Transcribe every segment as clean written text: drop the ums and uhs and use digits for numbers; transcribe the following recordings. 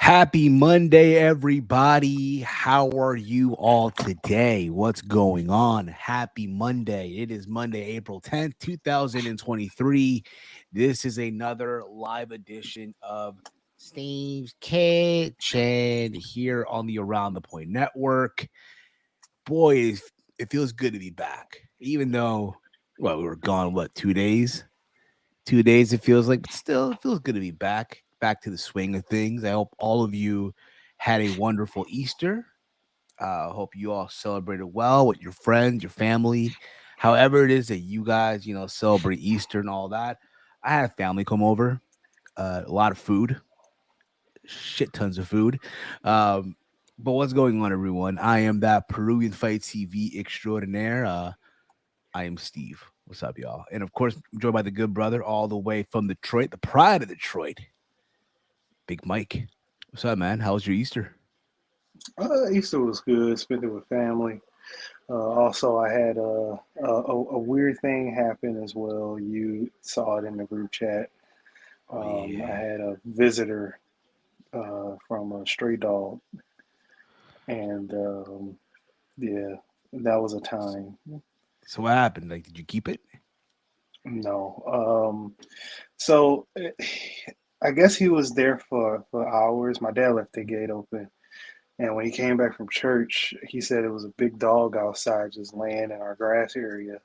Happy Monday, everybody. How are you all today? What's going on? Happy Monday. It is Monday, April 10th, 2023. This is another live edition of Steve's Kitchen here on the Around the Point Network. Boy, it feels good to be back. Even though, well, we were gone, 2 days? 2 days it feels like, but still it feels good to be back to the swing of things. I hope all of you had a wonderful Easter. Hope you all celebrated well with your friends, your family, however it is that you guys celebrate Easter and all that. I had family come over, a lot of food, shit tons of food. Um, but what's going on, everyone? I am that Peruvian Fight TV extraordinaire. I am Steve. What's up, y'all? And of course, I'm joined by the good brother all the way from Detroit, the pride of Detroit, Big Mike. What's up, man? How was your Easter? Easter was good. Spent it with family. Also, I had a weird thing happen as well. You saw it in the group chat. Oh I yeah. had a visitor from a stray dog, and yeah, that was a time. So what happened? Like, did you keep it? No. So I guess he was there for hours. My dad left the gate open. And when he came back from church, he said it was a big dog outside just laying in our grass area.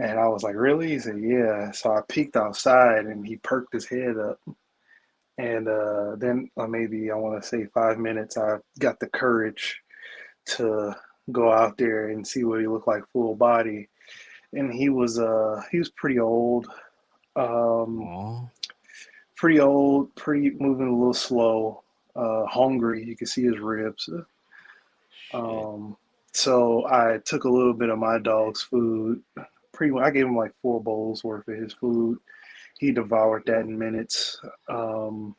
And I was like, really? He said, yeah. So I peeked outside and he perked his head up. And then maybe I want to say 5 minutes, I got the courage to go out there and see what he looked like full body. And he was pretty old, um, Oh pretty moving a little slow, hungry. You could see his ribs. shit. Um, so I took a little bit of my dog's food. I gave him like 4 bowls worth of his food. He devoured that in minutes. Um,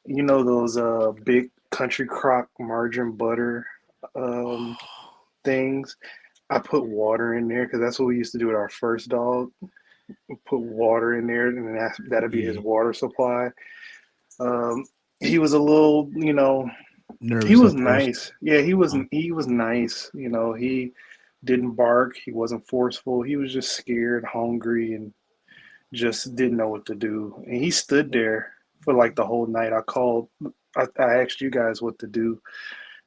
you know those big country crock margarine butter um, things. I put water in there because that's what we used to do with our first dog. Put water in there, and that'd be his Yeah. water supply. Um, he was a little, he Nervous was at first. nice. Yeah, he was Huh? he was nice. He didn't bark. He wasn't forceful. He was just scared, hungry, and just didn't know what to do. And he stood there for like the whole night. I asked you guys what to do,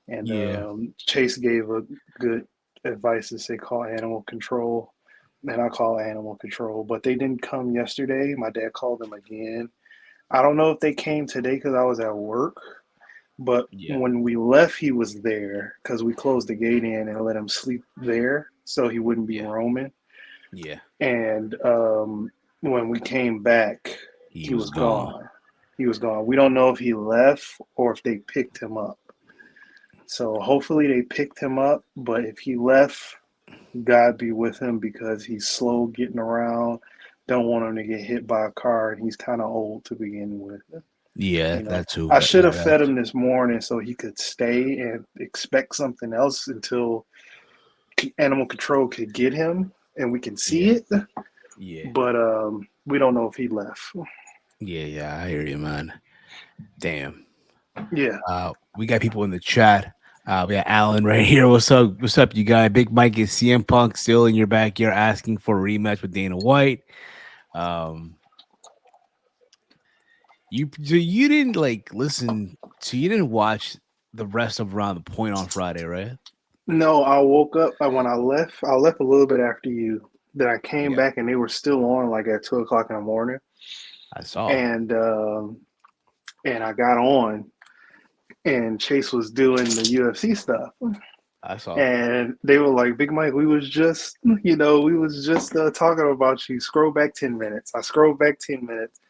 and Yeah. Chase gave a good advice to say call animal control. And I call animal control, but they didn't come yesterday. My dad called them again. I don't know if they came today because I was at work, but Yeah. when we left, he was there because we closed the gate in and let him sleep there so he wouldn't be Yeah. roaming. Yeah. And when we came back, He he was was gone. gone. He was gone. We don't know if he left or if they picked him up. So hopefully they picked him up. But if he left, God be with him because he's slow getting around. Don't want him to get hit by a car, and he's kind of old to begin with. Yeah, You know, that too. I That, should that, have that fed too. him this morning so he could stay and expect something else until animal control could get him and we can see Yeah. it. Yeah. But we don't know if he left. Yeah. Yeah. I hear you, man. Damn. Yeah. We got people in the chat. We got Alan right here. What's up? What's up, you guys? Big Mike is CM Punk still in your backyard asking for a rematch with Dana White. Um, you didn't like listen. So you didn't watch the rest of Around the Point on Friday, right? No, I woke up when I left. I left a little bit after you. Then I came Yeah, back and they were still on like at 2 o'clock in the morning. I saw. And and I got on and Chase was doing the UFC stuff. I saw. And they were like, Big Mike, we was just talking about you. Scroll back 10 minutes. I scrolled back 10 minutes,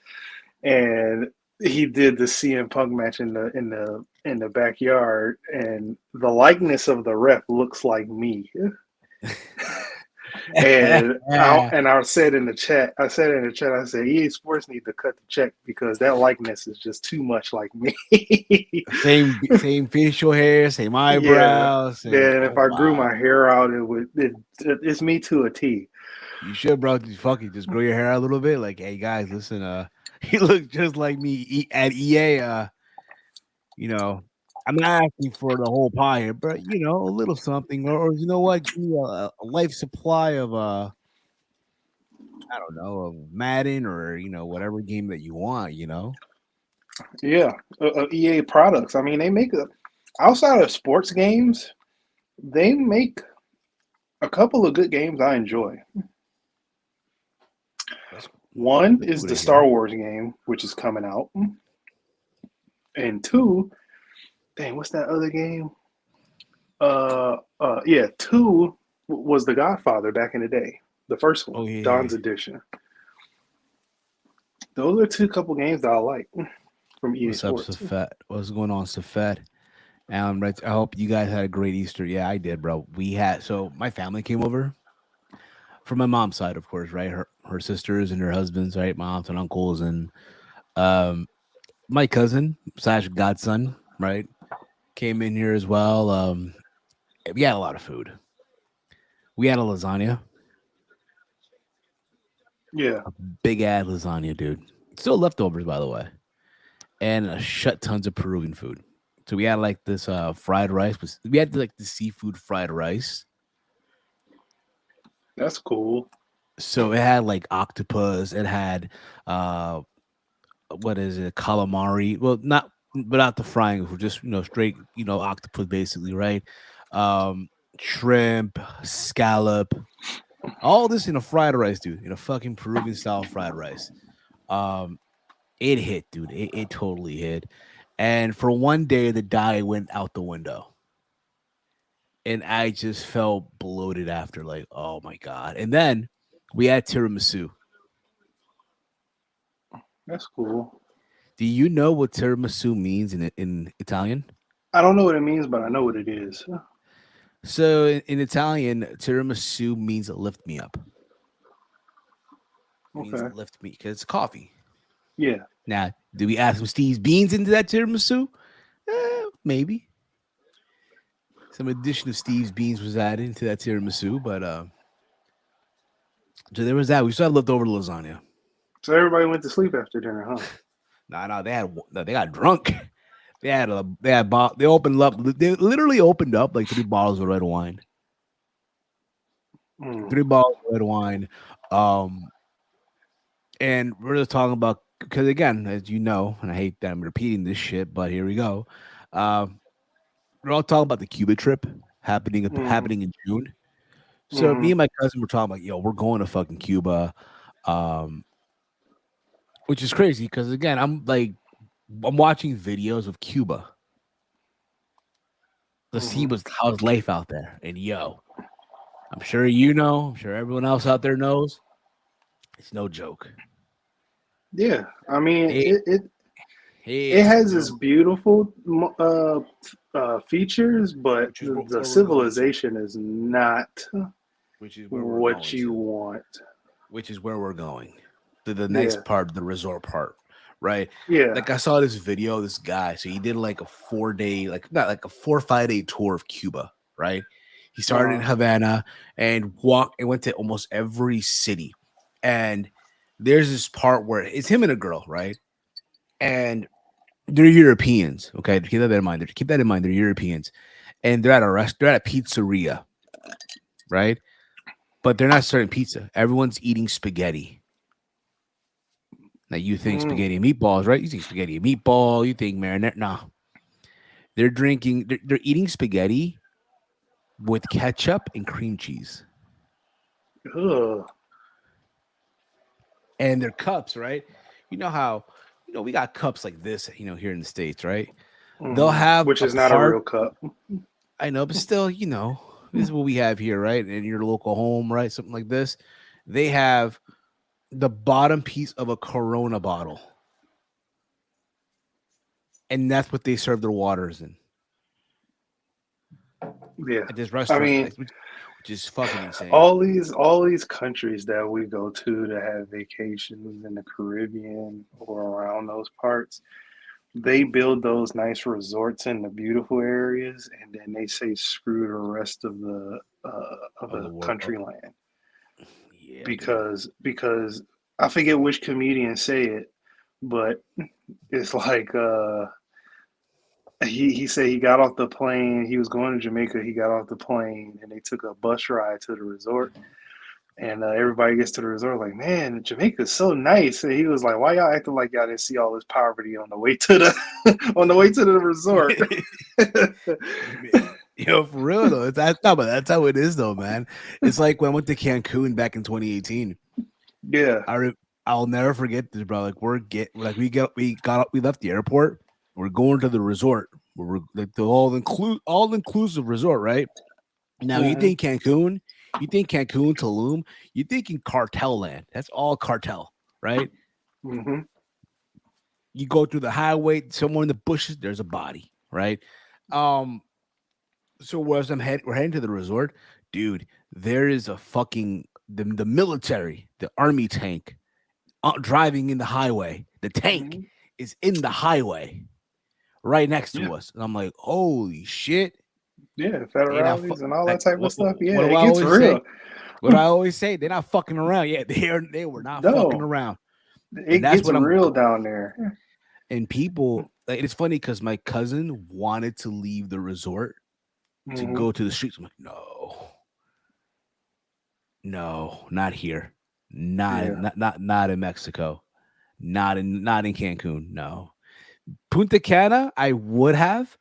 and he did the CM Punk match in the backyard, and the likeness of the ref looks like me. And I said in the chat, I said EA Sports need to cut the check because that likeness is just too much like me. Same facial hair, same Yeah. eyebrows, same. Then if Oh I grew wow. my hair out, it's me to a T. You should, bro. Just fucking just grow your hair out a little bit. Like, hey guys, listen. He looks just like me at EA. You know, I'm not asking for the whole pie here, but a little something, or you know what? Give me a life supply of I don't know, of Madden or whatever game that you want. Yeah, EA products. I mean, they make outside of sports games, they make a couple of good games I enjoy. That's One that's is cool the to Star hear. Wars game, which is coming out, and two, dang, what's that other game? Yeah, two was The Godfather back in the day, the first one, Oh yeah. Dawn's Edition. Those are two couple games that I like from EA What's up, Sports. Safet? What's going on, Safet? Right. I hope you guys had a great Easter. Yeah, I did, bro. My family came over from my mom's side, of course, right? Her sisters and her husbands, right? My aunts and uncles, and um, my cousin slash godson, right, came in here as well. We had a lot of food. We had a lasagna, Yeah, big ass lasagna, dude. Still leftovers, by the way, and a shut tons of Peruvian food. So we had like this fried rice. We had like the seafood fried rice. that's cool. So it had like octopus. It had uh what is it, calamari? Well, not without the frying, just straight octopus basically, right? Um, shrimp, scallop, all this in a fried rice, dude, in a fucking Peruvian style fried rice. Um, it hit, dude. It totally hit. And for one day, the diet went out the window, and I just felt bloated after, like, oh my god. And then we had tiramisu. That's cool. Do you know what tiramisu means in Italian? I don't know what it means, but I know what it is. So in Italian, tiramisu means lift me up. Means Okay. lift me because it's coffee. Yeah. Now, do we add some Steve's beans into that tiramisu? Maybe some addition of Steve's beans was added into that tiramisu, but so there was that. We still had leftover lasagna. So everybody went to sleep after dinner, huh? Nah, they got drunk. They opened up. They literally opened up like 3 bottles of red wine. Mm, 3 bottles of red wine. Um, And we're just talking about because again, as you know, and I hate that I'm repeating this shit, but here we go. Um, we're all talking about the Cuba trip mm, happening in June. So me mm. and my cousin were talking about, yo, we're going to fucking Cuba, um, which is crazy because again, I'm watching videos of Cuba to see Hmm. how's life out there, and yo, I'm sure you know, I'm sure everyone else out there knows, it's no joke. Yeah. I mean, It it it's has its no, beautiful features, but which is the where we're going to, civilization is not which is where we're what going you to. want. Which is where we're going to the Yeah. next part, the resort part, right? Yeah. Like I saw this video, this guy, so he did like a 4 day, like not like a 4 or 5 day tour of Cuba, right? He started in Uh, Havana and walked and went to almost every city. And there's this part where it's him and a girl, right? And they're Europeans, okay? Keep that in mind. Keep that in mind. They're Europeans, and they're at a pizzeria, right? But they're not serving pizza. Everyone's eating spaghetti. Now you think mm, spaghetti and meatballs, right? You think spaghetti and meatball. You think marinara. No, they're drinking. They're eating spaghetti with ketchup and cream cheese, ugh, and their cups, right? You know how we got cups like this, here in the states, right? They'll have which a is not a part. real cup. I know, but still, this is what we have here, right? In your local home, right? Something like this. They have the bottom piece of a Corona bottle, and that's what they serve their waters in Yeah. at this I restaurant, mean, which is fucking insane. all these countries that we go to have vacations in the Caribbean or around those parts, they build those nice resorts in the beautiful areas, and then they say screw the rest of Of the the world. country land Yeah, dude. because I forget which comedian say it, but it's like he said he got off the plane. He was going to Jamaica. He got off the plane, and they took a bus ride to the resort. And everybody gets to the resort like, man, Jamaica's so nice. And he was like, why y'all acting like y'all didn't see all this poverty on the way to the on the way to the resort? Yo, for real though, that's no, but that's how it is though, man. It's like when I went to Cancun back in 2018. Yeah. I'll never forget this, bro. Like we left the airport. We're going to the resort. We're like the all inclusive resort, right? Now you think Cancun, Tulum, you're thinking cartel land. That's all cartel, right? Mm-hmm. You go through the highway, somewhere in the bushes, there's a body, right? So we're heading to the resort, dude. There is a fucking the military, the army tank driving in the highway. The tank is in the highway right next to us. And I'm like, holy shit. Yeah, federales and all that type of stuff. Yeah, what do it I gets always real. Say? What do I always say? They're not fucking around. Yeah, they were not fucking around. It gets real down there. And people, like, it's funny because my cousin wanted to leave the resort to go to the streets. I'm like, no, not here. Not in Mexico. Not in Cancun. No. Punta Cana, I would have,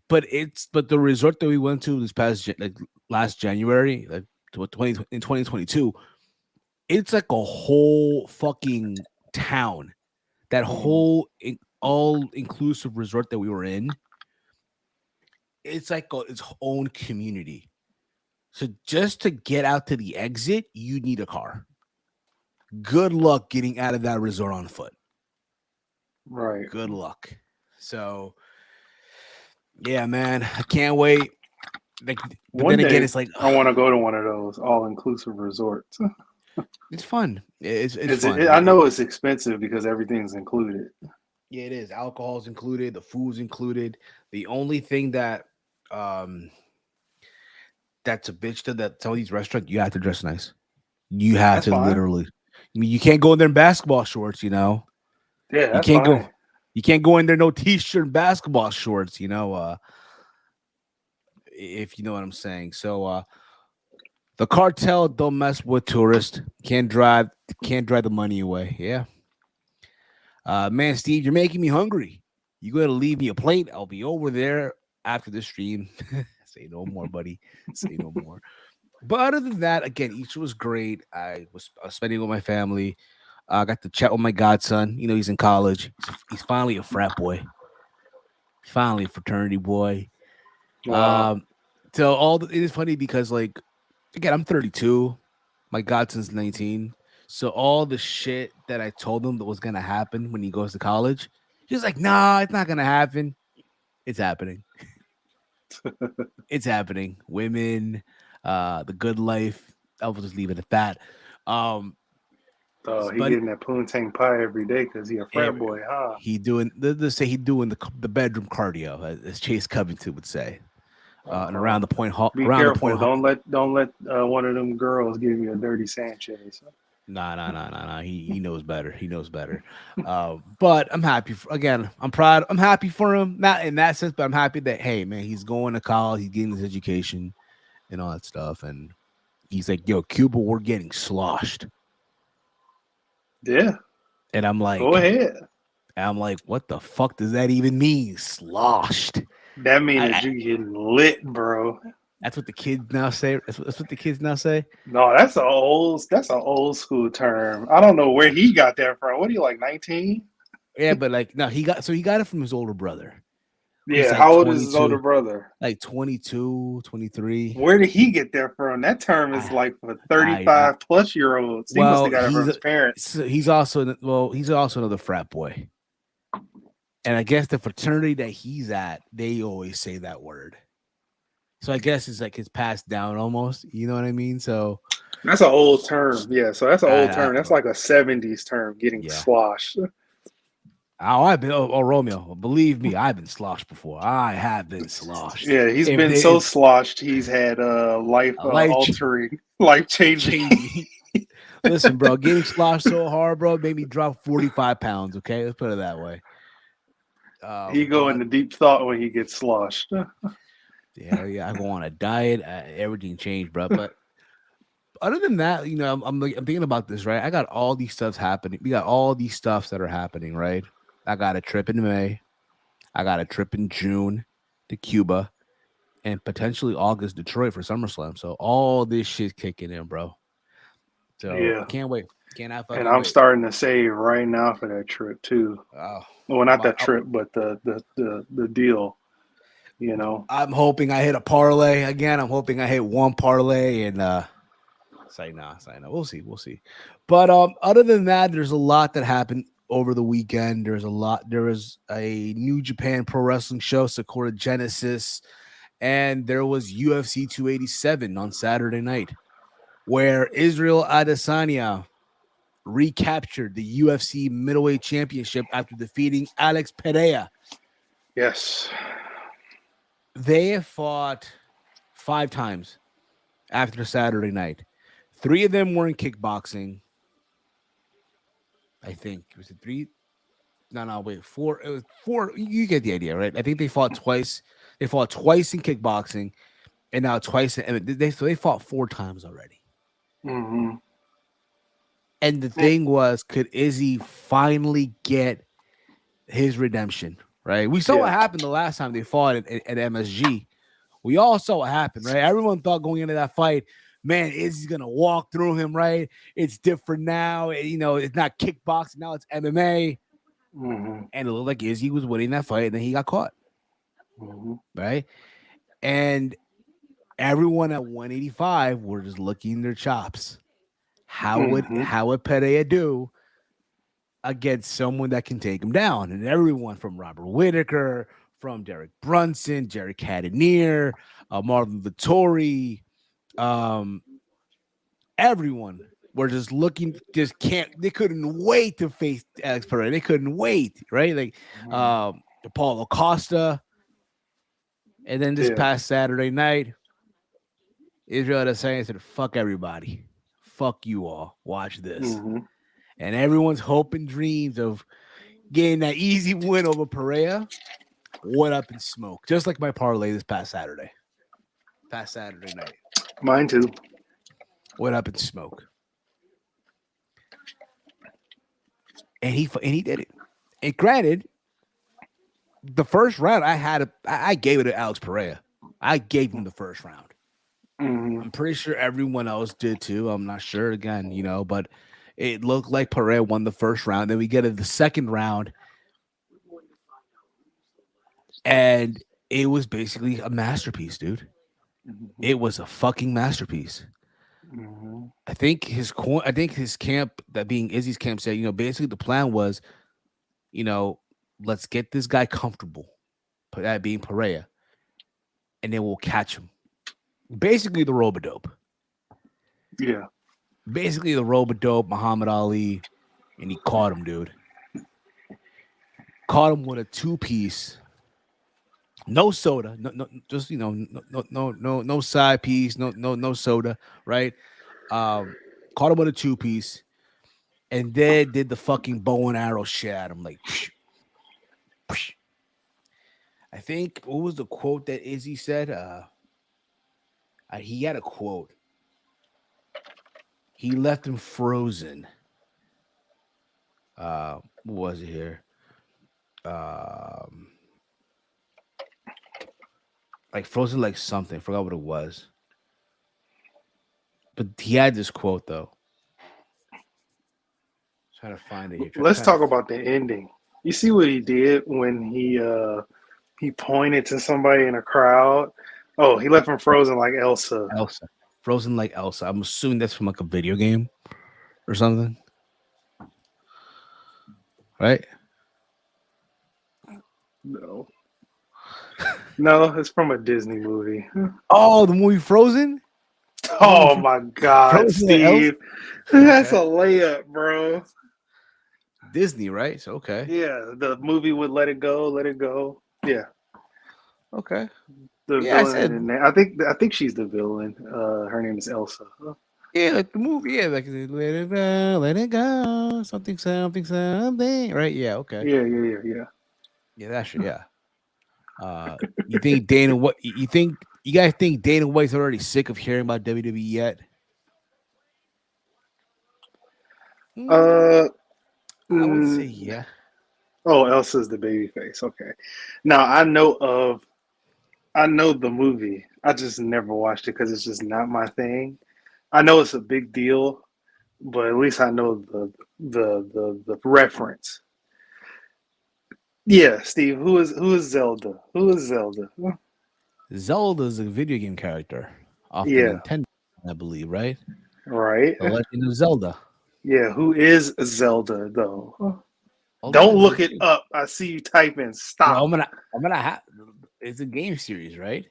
but the resort that we went to this past last January, like in 2022, it's like a whole fucking town. That whole all inclusive resort that we were in, it's like its own community. So just to get out to the exit, you need a car. Good luck getting out of that resort on foot. Right. Good luck. So, yeah, man, I can't wait. Like, but then again, it's like I want to go to one of those all-inclusive resorts. It's fun. It's fun. I know it's expensive because everything's included. Yeah, it is. Alcohol's included. The food's included. The only thing that that's a bitch to that some of these restaurants, you have to dress nice. You have to literally. I mean, you can't go in there in basketball shorts, you know. Yeah, that's fine. You can't go in there no t-shirt and basketball shorts, you know. If you know what I'm saying. So the cartel don't mess with tourists. Can't drive the money away. Yeah. Man, Steve, you're making me hungry. You gotta leave me a plate. I'll be over there after the stream. Say no more, buddy. Say no more. But other than that, again, Easter was great. I was spending with my family. I got to chat with my godson. You know, he's in college. He's finally a frat boy. Finally a fraternity boy. Wow. So it is funny because, like, again, I'm 32. My godson's 19. So all the shit that I told him that was gonna happen when he goes to college, he's like, "Nah, it's not gonna happen." It's happening. It's happening. Women, the good life. I'll just leave it at that. He getting that poontang pie every day because he a frat boy, huh? He doing the bedroom cardio, as Chase Covington would say. And around the point, be careful. Don't let one of them girls give you a dirty Sanchez. Nah. He knows better. He knows better. But I'm happy. I'm proud. I'm happy for him. Not in that sense, but I'm happy that, hey, man, he's going to college. He's getting his education and all that stuff. And he's like, yo, Cuba, we're getting sloshed. Yeah. And I'm like, go ahead. I'm like, what the fuck does that even mean? Sloshed. That means that you getting lit, bro. That's what the kids now say. That's what the kids now say. No, that's an old school term. I don't know where he got that from. What are you, like 19? Yeah, but like no, he got it from his older brother. Yeah, like how old is his older brother? Like 22, 23. Where did he get that from? That term is like for 35 plus year olds. He must have got it from his parents. He's also another frat boy. And I guess the fraternity that he's at, they always say that word. So I guess it's like it's passed down almost. You know what I mean? So that's an old term. Yeah. So that's an old term. That's like a 70s term, getting sloshed. Romeo, believe me, I've been sloshed before. I have been sloshed. Yeah, he's been so sloshed. He's had life-altering, life-changing. Listen, bro, getting sloshed so hard, bro, made me drop 45 pounds. Okay, let's put it that way. He go But into deep thought when he gets sloshed. yeah, I go on a diet. Everything changed, bro. But other than that, I'm thinking about this, right? I got all these stuffs happening. We got all these stuffs that are happening, right? I got a trip in May. I got a trip in June to Cuba and potentially August Detroit for SummerSlam. So all this shit kicking in, bro. So I Yeah, can't wait. Cannot and fucking I'm wait. starting to save right now for that trip too. Oh, Well, I'm not about, that trip, but the deal. You know. I'm hoping I hit a parlay again. I'm hoping I hit one parlay and say no. We'll see. We'll see. But other than that, there's a lot that happened over the weekend. There's a lot. There was a New Japan Pro Wrestling show, Sakura Genesis, and there was UFC 287 on Saturday night, where Israel Adesanya recaptured the UFC middleweight championship after defeating Alex Pereira. Yes. They have fought 5 times after Saturday night. 3 of them were in kickboxing. I think was it three? No, wait, four. It was four. You get the idea, right? I think they fought twice. They fought twice in kickboxing, and now twice. So they fought 4 times already. Mm-hmm. And the thing was, could Izzy finally get his redemption? Right? We saw what Yeah. happened the last time they fought at MSG. We all saw what happened, right? Everyone thought going into that fight, man, Izzy's gonna walk through him, right? It's different now. It's not kickboxing now; it's MMA. Mm-hmm. And it looked like Izzy was winning that fight, and then he got caught, Mm-hmm. right? And everyone at 185 were just licking their chops. Mm-hmm. How would Pereira do against someone that can take him down? And everyone from Robert Whitaker, from Derek Brunson, Jerry Cannonier, Marvin Vittori, um, everyone were just looking, they couldn't wait to face Alex Pereira. They couldn't wait, right? Like Paulo Costa. And then this Yeah. past Saturday night, Israel Adesanya said, fuck everybody. Fuck you all. Watch this. Mm-hmm. And everyone's hope and dreams of getting that easy win over Pereira went up in smoke. Just like my parlay this past Saturday night. Mine too. Went up in smoke. And he did it. And granted, the first round I gave it to Alex Pereira. I gave him the first round. Mm-hmm. I'm pretty sure everyone else did too. I'm not sure again, but it looked like Pereira won the first round. Then we get to the second round, and it was basically a masterpiece, dude. Mm-hmm. It was a fucking masterpiece. Mm-hmm. I think his camp, that being Izzy's camp, said, basically the plan was, you know, let's get this guy comfortable, that being Pereira, and then we'll catch him. Basically the robodope. Yeah. Basically the robodope, Muhammad Ali, and he caught him, dude. Caught him with a 2-piece. No soda, no, just no side piece, no soda, right? Caught him with a 2-piece, and then did the fucking bow and arrow shit at him, like. Psh, psh. I think what was the quote that Izzy said? He had a quote. He left him frozen. What was it here? Um, like frozen, like something. Forgot what it was. But he had this quote though. Trying to find it here. Let's talk about the ending. You see what he did when he pointed to somebody in a crowd? Oh, he left him frozen like Elsa. Elsa. Frozen like Elsa. I'm assuming that's from like a video game or something. Right? No. No, it's from a Disney movie. Oh, the movie Frozen? Oh my God, Frozen like Elsa? Steve. That's a layup, bro. Disney, right? So okay. Yeah, the movie would Let It Go, Let It Go. Yeah. Okay. The Yeah, I villain said in there. I think she's the villain. Her name is Elsa. yeah, like the movie, yeah, like let it go, something, something, something, right? Yeah, okay. Yeah. Yeah, that's true. Yeah. You think Dana? What you think? You guys think Dana White's already sick of hearing about WWE yet? Mm, Uh, I would say mm, yeah. oh, Elsa's the baby face. Okay. Now I know the movie. I just never watched it because it's just not my thing. I know it's a big deal, but at least I know the reference. Yeah, Steve. Who is Zelda? Who is Zelda? Zelda's a video game character off the Yeah, Nintendo, I believe, right? right. The Legend of Zelda. Yeah, who is Zelda though? Hold Don't on, look let's it see. up. I see you typing. No, Stop. I'm gonna have. It's a game series, right?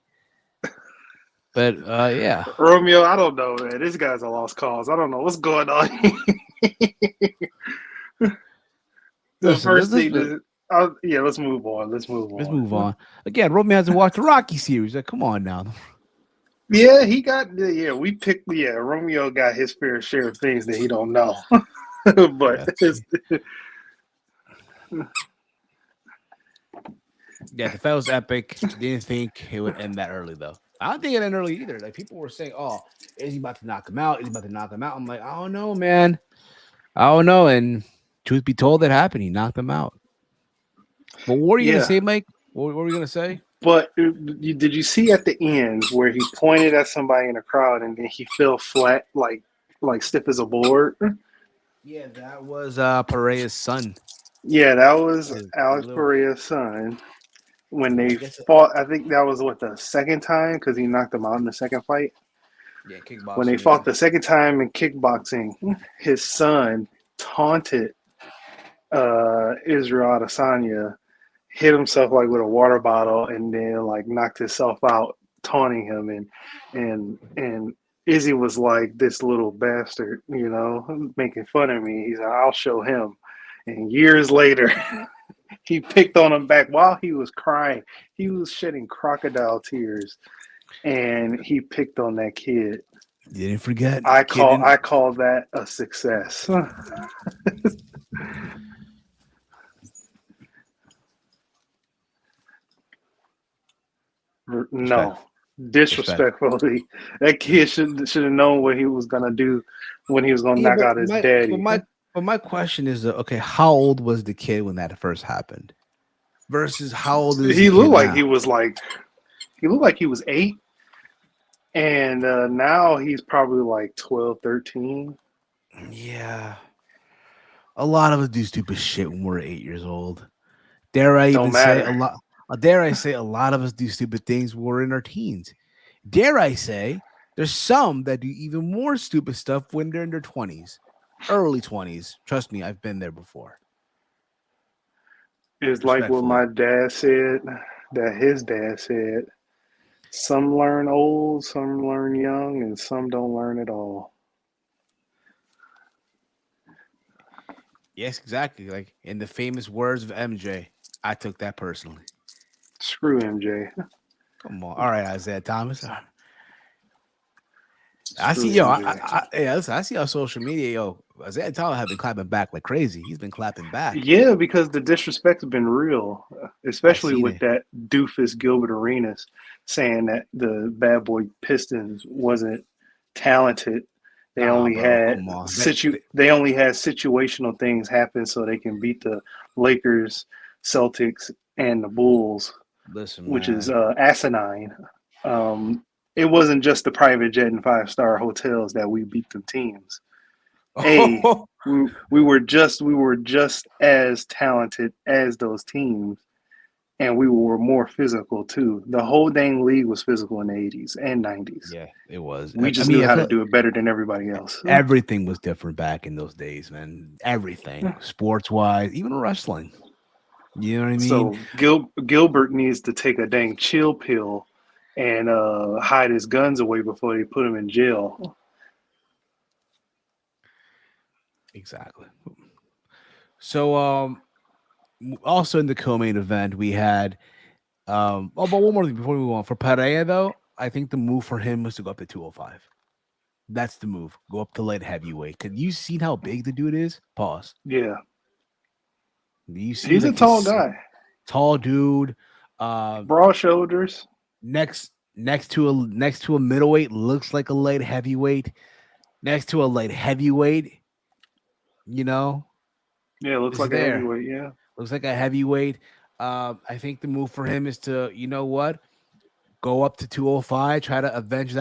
But yeah. Romeo, I don't know, man. This guy's a lost cause. I don't know what's going on. The Listen, first thing that, yeah, let's move on. Let's move let's on. move on. Again, Romeo hasn't watched the Rocky series. Like, come on now. Yeah, he got, yeah, we picked, yeah, Romeo got his fair share of things that he don't know. But Yeah, it's, yeah. The fight was epic. Didn't think it would end that early though. I don't think it ended early either. Like people were saying, "Oh, is he about to knock him out? Is he about to knock him out?" I'm like, I don't know, man. I don't know. And truth be told, that happened. He knocked him out. But what were you gonna yeah. say, Mike? What were you gonna say? But did you see at the end where he pointed at somebody in the crowd and then he fell flat, like stiff as a board? Yeah, that was Pereira's son. Yeah, that was His Alex little, Pereira's son. When I they guess, fought, I think that was what the second time because he knocked him out in the second fight. yeah, When they kickboxing. fought Yeah, the second time in kickboxing, his son taunted Israel Adesanya, hit himself like with a water bottle, and then like knocked himself out, taunting him, and Izzy was like, "This little bastard, making fun of me." He's like, "I'll show him." And years later, he picked on him back while he was crying. He was shedding crocodile tears, and he picked on that kid. you didn't forget. I Kid call didn't. I call that a success. Respect, No, respect. disrespectfully, that kid should have known what he was gonna do when he was gonna Yeah, knock but out his my but daddy. my but my question is, okay, how old was the kid when that first happened? Versus how old is the He kid looked like now? he was 8, and now he's probably like 12, 13. Yeah, a lot of us do stupid shit when we're 8 years old. Dare I Don't even say matter. a lot? Dare I say a lot of us do stupid things when we're in our teens? Dare I say there's some that do even more stupid stuff when they're in their 20s, early 20s. Trust me, I've been there before. It's like what Respectfully. my dad said, that his dad said. Some learn old, some learn young, and some don't learn at all. Yes, exactly. Like in the famous words of MJ, I took that personally. Screw MJ. Come on. All right, Isaiah Thomas. I see, Screw yo, MJ. yeah, listen, I see on social media, yo, Isaiah Thomas have been clapping back like crazy. He's been clapping back. Yeah, because the disrespect's been real, I especially seen with it. that doofus Gilbert Arenas saying that the Bad Boy Pistons wasn't talented. They Nah, only bro, had come on. situational things happen so they can beat the Lakers, Celtics, and the Bulls, Listen, which is man. asinine. Um, it wasn't just the private jet and 5-star hotels that we beat the teams. A we were just as talented as those teams, and we were more physical too. The whole dang league was physical in the 80s and 90s. Yeah, it was. We I just knew mean, I how to feel do it better than everybody else. everything was different back in those days, man. Everything, sports wise, even wrestling. You know what I mean? So Gilbert needs to take a dang chill pill and hide his guns away before they put him in jail. Exactly. So, also in the co-main event, we had oh, but one more thing before we move on. For Pereira, though, I think the move for him was to go up to 205. That's the move. Go up to light heavyweight. Cause you seen how big the dude is? Pause. Yeah, You see he's a like tall his guy. tall dude. Uh, Broad shoulders. next to a middleweight looks like a light heavyweight. Next to a light heavyweight, you know, Yeah, looks is like a there. heavyweight. Yeah. Looks like a heavyweight. I think the move for him is to, you know what, go up to 205, try to for avenge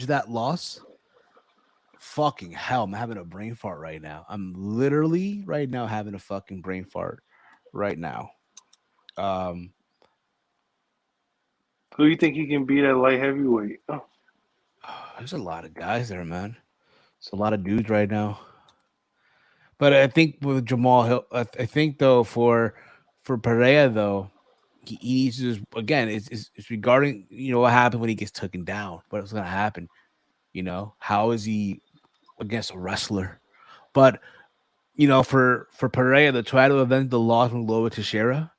that loss. Fucking hell, I'm having a brain fart right now. I'm literally right now having a fucking brain fart right now. Um, Who do you think he can beat at light heavyweight? Oh, there's a lot of guys there, man. It's a lot of dudes right now. But I think with Jamal Hill, I think though for Perea though, he needs to again. It's regarding what happened when he gets taken down. What's going to happen? How is he against a wrestler? But for Perea to try to avenge the loss from Glover Teixeira,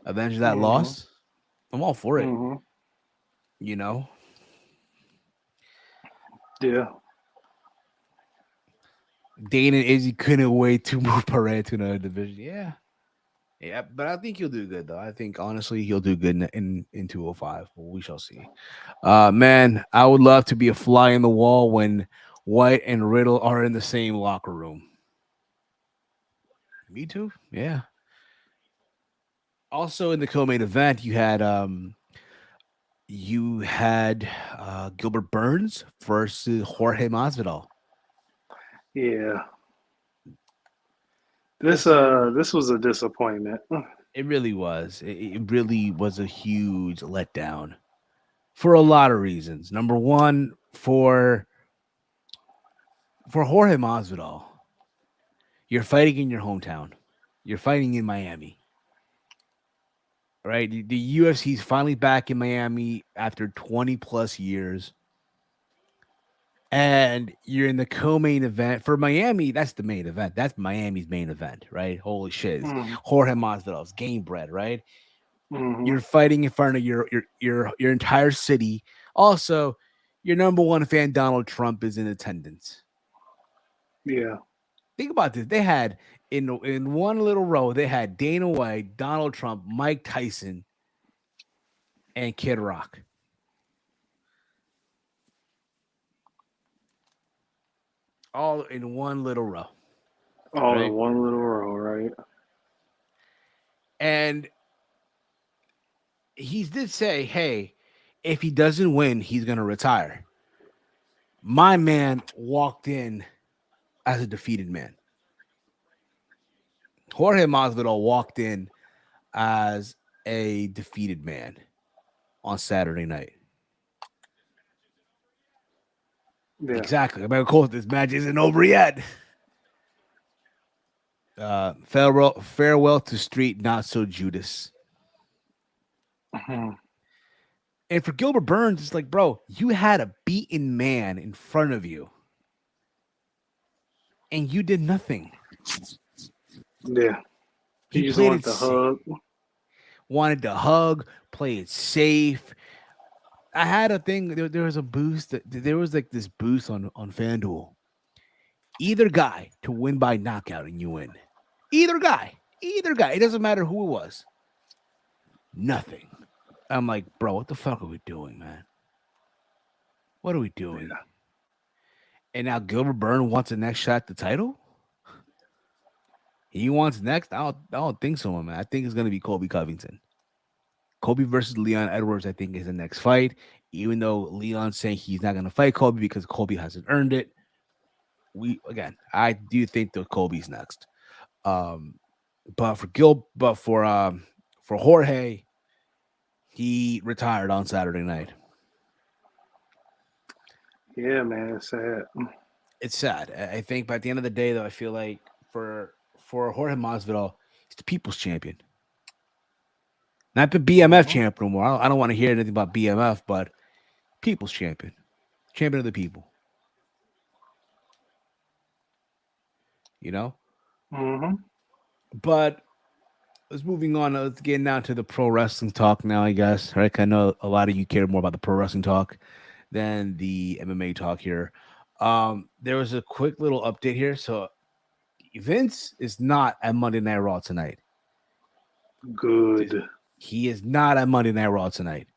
avenge that mm-hmm, loss, I'm all for it. mm-hmm. You know, Yeah. Dana and Izzy couldn't wait to move Perea to another division. Yeah. Yeah, but I think he'll do good though. I think honestly he'll do good in 205. Well, we shall see. Man, I would love to be a fly in the wall when White and Riddle are in the same locker room. Me too. Yeah. Also in the co-main event, you had Gilbert Burns versus Jorge Masvidal. Yeah. This This one, this was a disappointment. it really was. It really was a huge letdown for a lot of reasons. Number one, for Jorge Masvidal, you're fighting in your hometown. You're fighting in Miami, right? The UFC is finally back in Miami after 20 plus years. And you're in the co-main event for Miami. That's the main event. That's Miami's main event, right? Holy shit! It's Mm, Jorge Masvidal's game bread, right? mm-hmm. You're fighting in front of your entire city. Also, your number one fan, Donald Trump, is in attendance. Yeah. Think about this. They had in one little row, they had Dana White, Donald Trump, Mike Tyson, and Kid Rock. All in one little row, All in right? one little row, right? And he did say, hey, if he doesn't win, he's gonna retire. My man walked in as a defeated man. Jorge Masvidal walked in as a defeated man on Saturday night. Yeah. Exactly. I mean, of course, this match isn't over yet. Farewell to Street, not so Judas. Mhm. And for Gilbert Burns, it's like, bro, you had a beaten man in front of you, and you did nothing. Yeah. He He just played wanted it to safe, hug. wanted to hug, play it safe. I had a thing. There was a boost. There was like this boost on FanDuel. Either guy to win by knockout and you win. Either guy. Either guy. It doesn't matter who it was. Nothing. I'm like, bro, what the fuck are we doing, man? What are we doing? Yeah. And now Gilbert Burns wants the next shot at the title. He wants next. I don't think so, man. I think it's gonna be Colby Covington. Kobe versus Leon Edwards, I think, is the next fight. Even though Leon's saying he's not gonna fight Kobe because Kobe hasn't earned it. I do think that Kobe's next. Um, but for Jorge, he retired on Saturday night. Yeah, man. It's sad. It's sad. I think by the end of the day, though, I feel like for Jorge Masvidal, he's the people's champion, not the BMF Mm-hmm. champion no more. I don't want to hear anything about BMF, but people's champion, champion of the people. You know. Mm-hmm. But let's moving on. Let's get now to the pro wrestling talk now. I guess right. I know a lot of you care more about the pro wrestling talk than the MMA talk here. There was a quick little update here. So Vince is not at Monday Night Raw tonight. Good. He is not at Monday Night Raw tonight.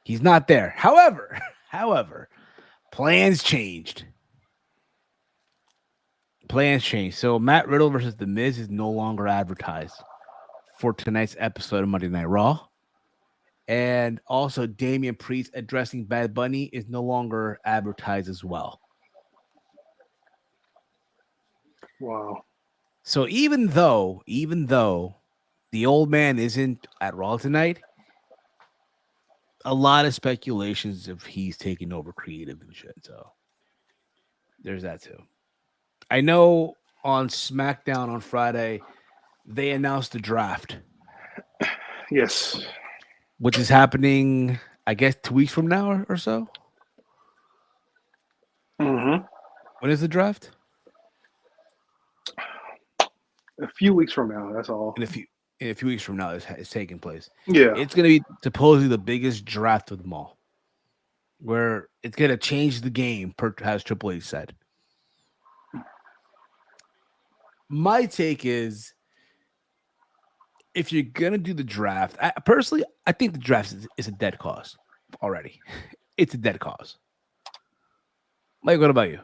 He's not there. However, plans changed. So Matt Riddle versus The Miz is no longer advertised for tonight's episode of Monday Night Raw. And also Damian Priest addressing Bad Bunny is no longer advertised as well. Wow. So even though the old man isn't at Raw tonight, a lot of speculations if he's taking over creative and shit. So there's that too. I know on SmackDown on Friday, they announced the draft, Yes. which is happening, I guess, 2 weeks from now or so. Mm-hmm. When is the draft? A few weeks from now, that's all. In a few weeks from now, it's taking place. Yeah. It's going to be supposedly the biggest draft of them all, where it's going to change the game, as Triple H said. My take is, if you're gonna do the draft, personally, I think the draft is a dead cause already. It's a dead cause. Mike, what about you?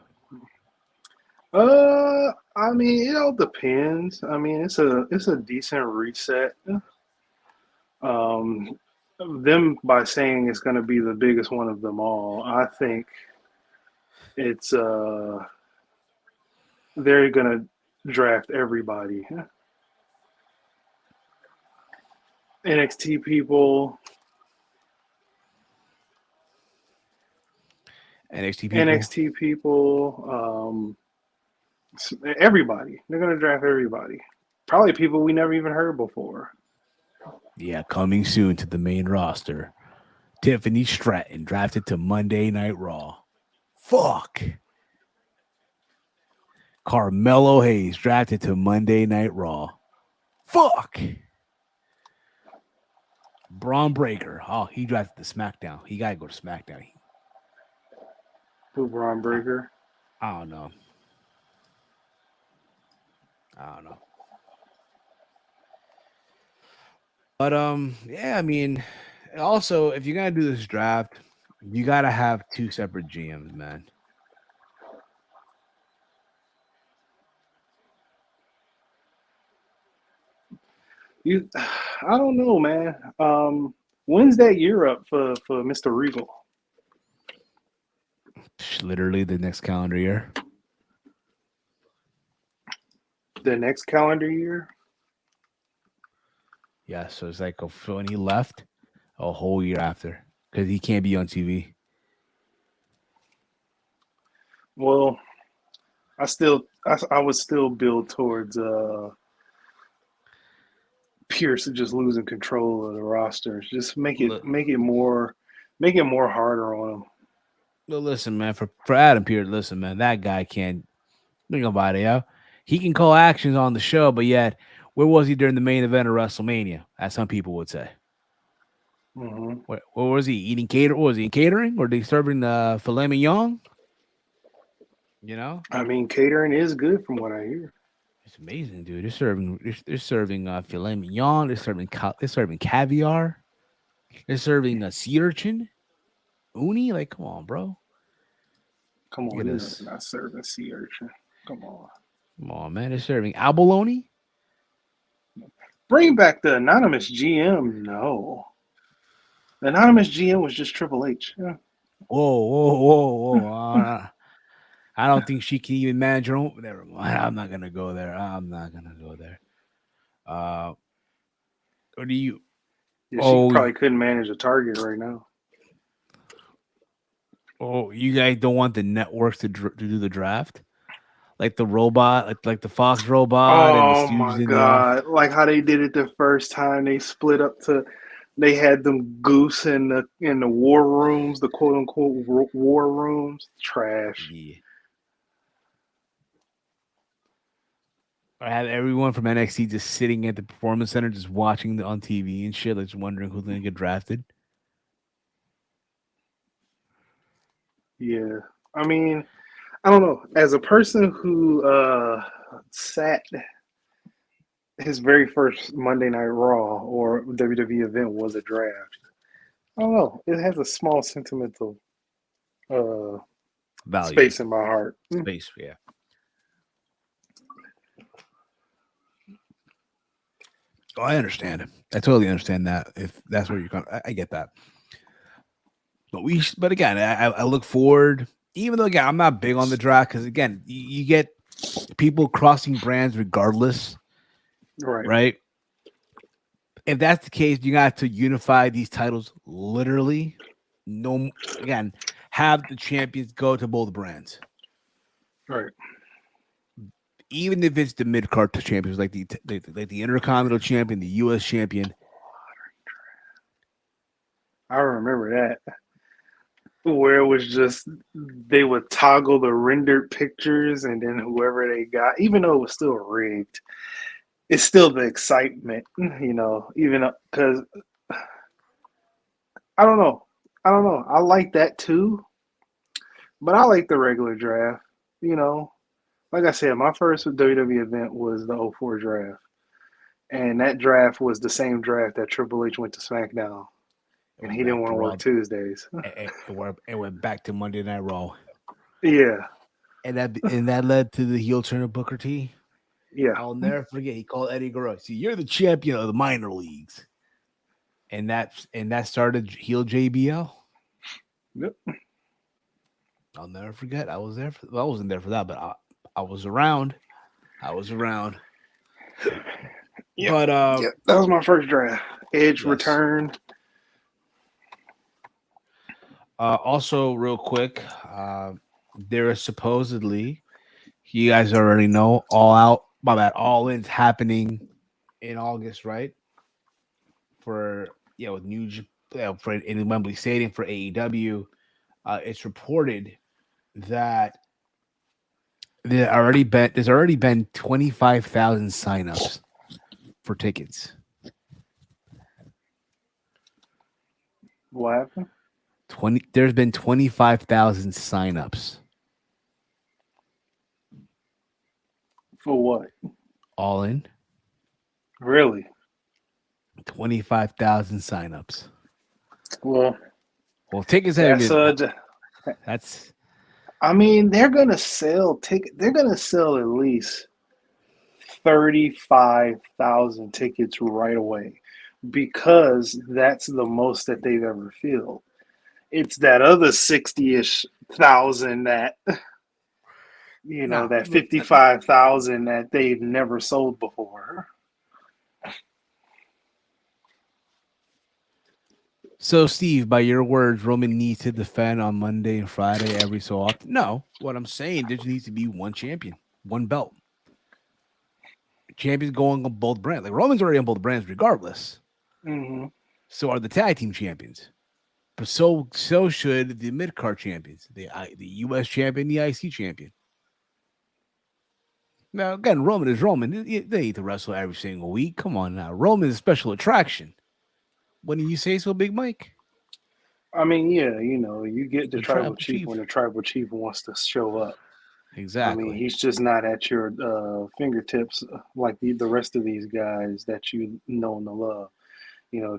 I mean, it all depends. I mean, it's a decent reset. Them by saying it's going to be the biggest one of them all, I think it's they're going to draft everybody. NXT people, NXT people, everybody. They're going to draft everybody. Probably people we never even heard before. Yeah, coming soon to the main roster. Tiffany Stratton drafted to Monday Night Raw. Fuck. Carmelo Hayes drafted to Monday Night Raw. Fuck. Braun Breaker. Oh, he drafted to SmackDown. He got to go to SmackDown. Who, Braun Breaker? I don't know. But yeah, I mean, also if you're gonna do this draft, you gotta have 2 separate GMs, man. I don't know, man. When's that year up for Mr. Regal? Literally the next calendar year. The next calendar year? Yeah, so it's like when he left, a whole year after, because he can't be on TV. Well, I would still build towards Pierce just losing control of the roster. Just make it more harder on him. Well, listen, man, for Adam Pearce, listen, man, that guy can't think about it, yo. He can call actions on the show, but yet, where was he during the main event of WrestleMania? As some people would say. Mm-hmm. What was he eating? Was he in catering, or they serving the filet mignon? You know, I mean, catering is good from what I hear. it's amazing, dude. They're serving filet mignon. They're serving caviar. They're serving a sea urchin, uni. Like, come on, bro. Come Look on, at you're this. not serving sea urchin. Come on. Come on, man. They're serving abalone. Bring back the anonymous GM. No. The anonymous GM was just Triple H. Yeah. Whoa. I don't think she can even manage her own. Never mind. I'm not gonna go there. Or do you? Yeah, she probably couldn't manage a target right now. Oh, you guys don't want the networks to do the draft, like the robot, like the Fox robot and the Oh Stooges my in the off. God. Like how they did it the first time they split up they had them goose in the war rooms, the quote unquote war rooms. Trash. Yeah. I have everyone from NXT just sitting at the performance center, just watching on TV and shit, like just wondering who's gonna get drafted. Yeah. I mean, I don't know. As a person who sat his very first Monday Night Raw or WWE event was a draft. I don't know. It has a small sentimental uh, Value, space in my heart. space, yeah. Oh, I understand. I totally understand that. If that's where you're going, I get that. But again, I look forward. Even though again, I'm not big on the draft because again, you get people crossing brands regardless, Right, right? If that's the case, you got to unify these titles literally. No, again, have the champions go to both brands, right. even if it's the mid card champions, like the Intercontinental Champion, the U.S. Champion. I remember that. Where it was just they would toggle the rendered pictures and then whoever they got, even though it was still rigged, it's still the excitement, even because I don't know. I don't know. I like that too, but I like the regular draft. You know, like I said, my first WWE event was the '04 draft. And that draft was the same draft that Triple H went to SmackDown, It and went he didn't back want to to Raw. work Tuesdays. It went back to Monday Night Raw, Yeah, and that led to the heel turn of Booker T. yeah, I'll never forget. He called Eddie Guerrero. See, you're the champion of the minor leagues, and that started heel JBL. yep, I'll never forget. I was there. I wasn't there for that, but I was around. I was around. yep, But yep. That was my first draft. Edge yes. returned. Also, real quick, there is supposedly, you guys already know, all out. My bad. All in's happening in August, right? For with for in Wembley Stadium for AEW. It's reported that there's already been 25,000 signups for tickets. What happened? 20 There's been 25,000 signups. For what? All in. Really? 25,000 signups. Well, Well, tickets haven't that's been. That's I mean, they're gonna sell ticket. They're gonna sell at least 35,000 tickets right away because that's the most that they've ever filled. It's that other 60-ish thousand that no. that 55,000 that they've never sold before. So, Steve, by your words, Roman needs to defend on Monday and Friday every so often. No, what I'm saying, there just needs to be one champion, one belt. Champions going on both brands. Like Roman's already on both brands, regardless. Hmm. So are the tag team champions. But so should the mid card champions, the U.S. champion, the IC champion. Now again, Roman is Roman. They need to wrestle every single week. Come on now, Roman is a special attraction. Wouldn't you say so, Big Mike? I mean, yeah, you get the The tribal tribal chief when chief. the tribal chief wants to show up. I mean, Exactly. he's just not at your fingertips like the rest of these guys that you know and love.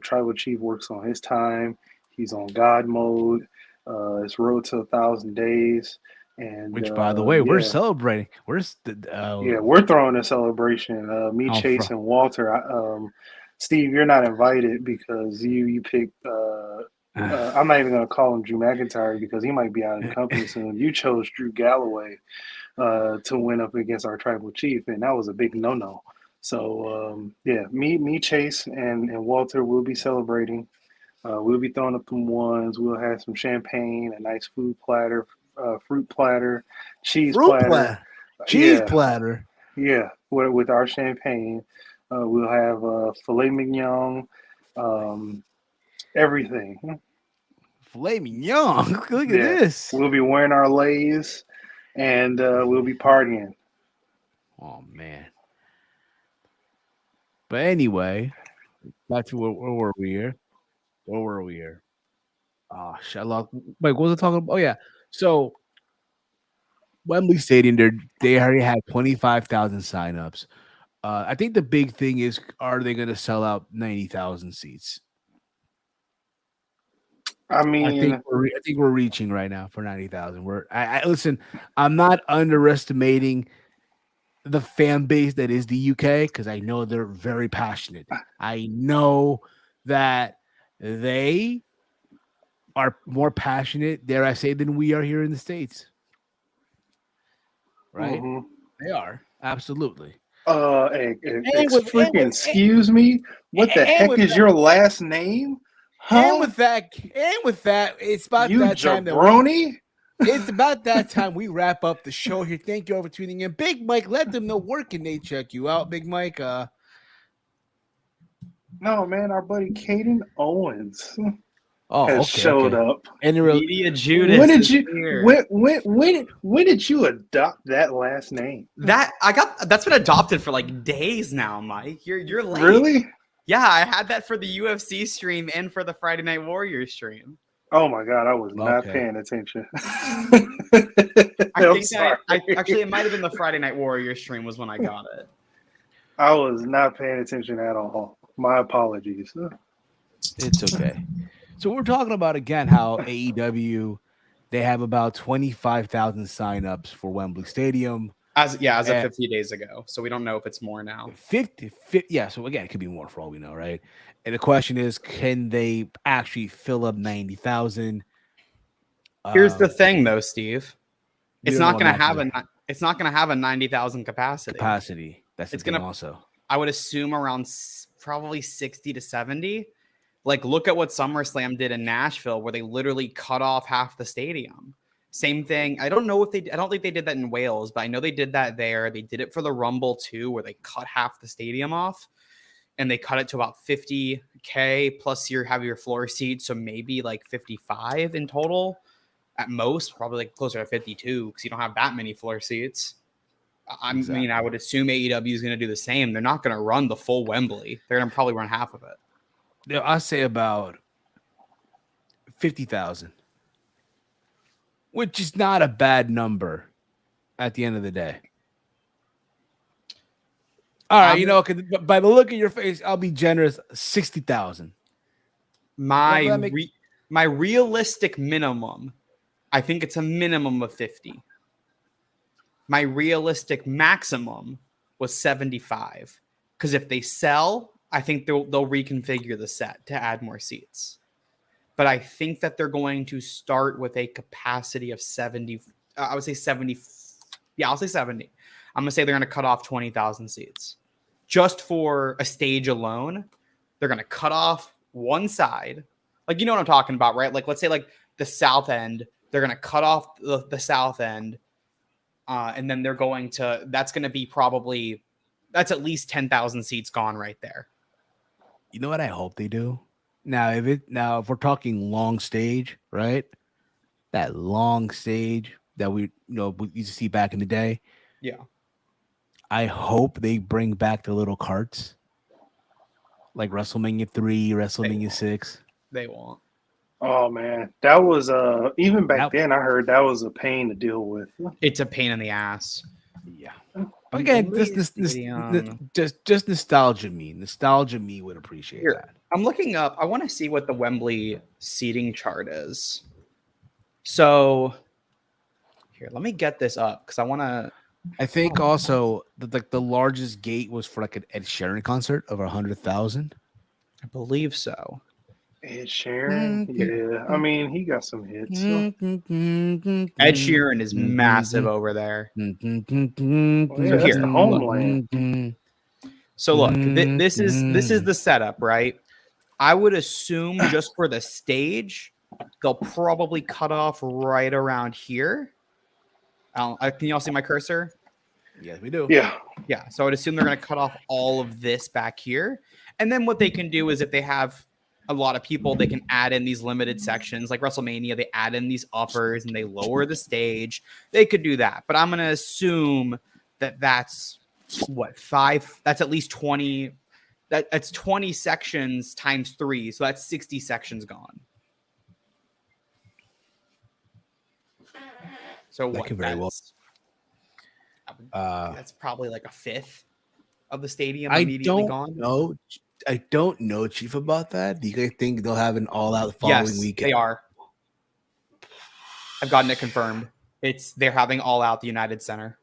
Tribal Chief works on his time. He's on God mode. It's Road to 1,000 Days, and Which, by the way, we're yeah, celebrating. Where's the yeah, we're throwing a celebration. Me, how Chase, from? and Walter. Steve, you're not invited because you picked. I'm not even going to call him Drew McIntyre because he might be out of the company soon. You chose Drew Galloway to win up against our tribal chief, and that was a big no-no. So yeah, me, Chase, and Walter will be celebrating. We'll be throwing up some ones. We'll have some champagne, a nice food platter, fruit platter, cheese Fruit platter. platter, cheese Yeah, platter, yeah. With our champagne, we'll have filet mignon, um, everything. filet mignon. Look at Yeah, this. we'll be wearing our lays, and we'll be partying. Oh man. But anyway, back to where were we here? Where were we here? Oh, shit, I lost. Wait, what was I talking about? Oh yeah. So Wembley Stadium, they already had 25,000 signups. I think the big thing is, are they going to sell out 90,000 seats? I I think mean, we're reaching right now for 90,000. I listen. I'm not underestimating the fan base that is the UK because I know they're very passionate. I know that they are more passionate, dare I say, than we are here in the States. Right? mhm. They are absolutely. And Freaking excuse me. What the and heck with is your last name? And Huh? with that, it's about You that time that we. jabroni? It's about that time we wrap up the show here. Thank you all for tuning in. Big Mike, let them know where can they check you out. Big Mike. No, man, our buddy Caden Owens Oh, has okay, showed okay. up. And the real, Media When Judas did is you here. when did you adopt that last name? That's been adopted for like days now, Mike. You're late. Really? Yeah, I had that for the UFC stream and for the Friday Night Warriors stream. Oh my god, I was not Okay. paying attention. I I'm think sorry. actually it might have been the Friday Night Warriors stream was when I got it. I was not paying attention at all. My apologies. it's okay. So we're talking about again how AEW they have about 25,000 signups for Wembley Stadium. As of And 50 days ago. So we don't know if it's more now. 50, yeah. So again, it could be more for all we know, right? And the question is, can they actually fill up 90,000? Here's the thing though, Steve. We It's don't know not what going to matches have are. it's not going to have a 90,000 capacity. That's the It's thing going to also. I would assume around probably 60 to 70. Like, look at what SummerSlam did in Nashville, where they literally cut off half the stadium. Same thing. I don't think they did that in Wales, but I know they did that there. They did it for the Rumble too, where they cut half the stadium off and they cut it to about 50K plus you have your floor seats. So maybe like 55 in total at most, probably like closer to 52 because you don't have that many floor seats. I mean, I would assume AEW is going to do the same. They're not going to run the full Wembley. They're going to probably run half of it. Yeah, I say about 50,000, which is not a bad number at the end of the day. All right, you know, by the look of your face, I'll be generous. 60,000. My realistic minimum, I think it's a minimum of 50. My realistic maximum was 75. Because if they sell, I think they'll reconfigure the set to add more seats. But I think that they're going to start with a capacity of 70. I would say 70. Yeah, I'll say 70. I'm going to say they're going to cut off 20,000 seats. Just for a stage alone, they're going to cut off one side. Like, you know what I'm talking about, right? Like, let's say like the south end, they're going to cut off the south end. And then they're going to, that's going to be probably, that's at least 10,000 seats gone right there. You know what I hope they do? Now, if we're talking long stage, right? That long stage that we used to see back in the day. Yeah. I hope they bring back the little carts. Like WrestleMania 3, WrestleMania 6. They won't. Oh man, that was even back then I heard that was a pain to deal with. It's a pain in the ass. Yeah. But again, just nostalgia me would appreciate that. I'm looking up. I want to see what the Wembley seating chart is. So here, let me get this up because I want to. I think also the largest gate was for like an Ed Sheeran concert of 100,000. I believe so. Ed Sheeran, yeah. I mean, he got some hits. So. Ed Sheeran is massive over there. Well, yeah, that's the homeland. So look, this is the setup, right? I would assume just for the stage, they'll probably cut off right around here. Can y'all see my cursor? Yes, we do. Yeah. Yeah. So I would assume they're going to cut off all of this back here. And then what they can do is if they have a lot of people, they can add in these limited sections like WrestleMania. They add in these uppers and they lower the stage. They could do that. But I'm going to assume that that's what, 5? That's at least 20. That's 20 sections times 3. So that's 60 sections gone. So that what? Could very well. That's probably like a fifth of the stadium immediately gone. I don't know, Chief, about that. Do you guys think they'll have an all-out the following weekend? They are. I've gotten it confirmed. They're having all-out the United Center.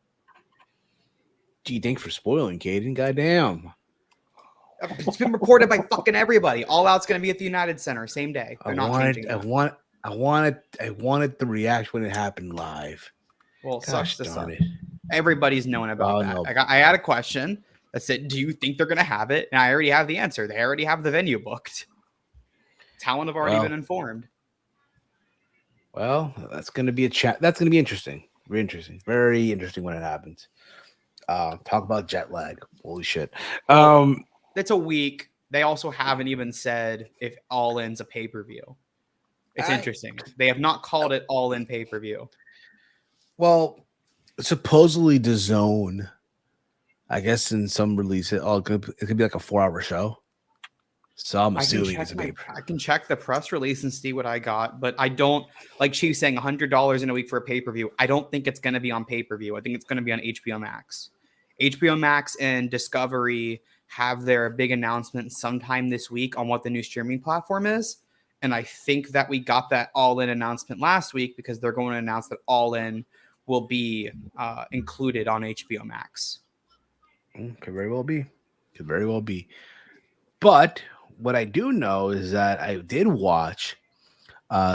Gee, thanks for spoiling, Caden. Goddamn. It's been reported by fucking everybody. All Out's going to be at the United Center same day. They're not changing that. I wanted the reaction when it happened live. Well, gosh darn it. Everybody's known about that. No. I had a question that said, "Do you think they're going to have it?" And I already have the answer. They already have the venue booked. Talent have already been informed. Well, that's going to be That's going to be interesting. Very interesting. Very interesting when it happens. Talk about jet lag. Holy shit. It's a week. They also haven't even said if All In's a pay-per-view. It's interesting. They have not called it All In pay-per-view. Well, supposedly DAZN, I guess in some release, it could be like a 4-hour show. So I'm assuming it's a pay-per-view. I can check the press release and see what I got, but I don't, like Chief saying, $100 in a week for a pay-per-view. I don't think it's going to be on pay-per-view. I think it's going to be on HBO Max. HBO Max and Discovery have their big announcement sometime this week on what the new streaming platform is. And I think that we got that All In announcement last week because they're going to announce that All In will be included on HBO Max. Could very well be. But what I do know is that I did watch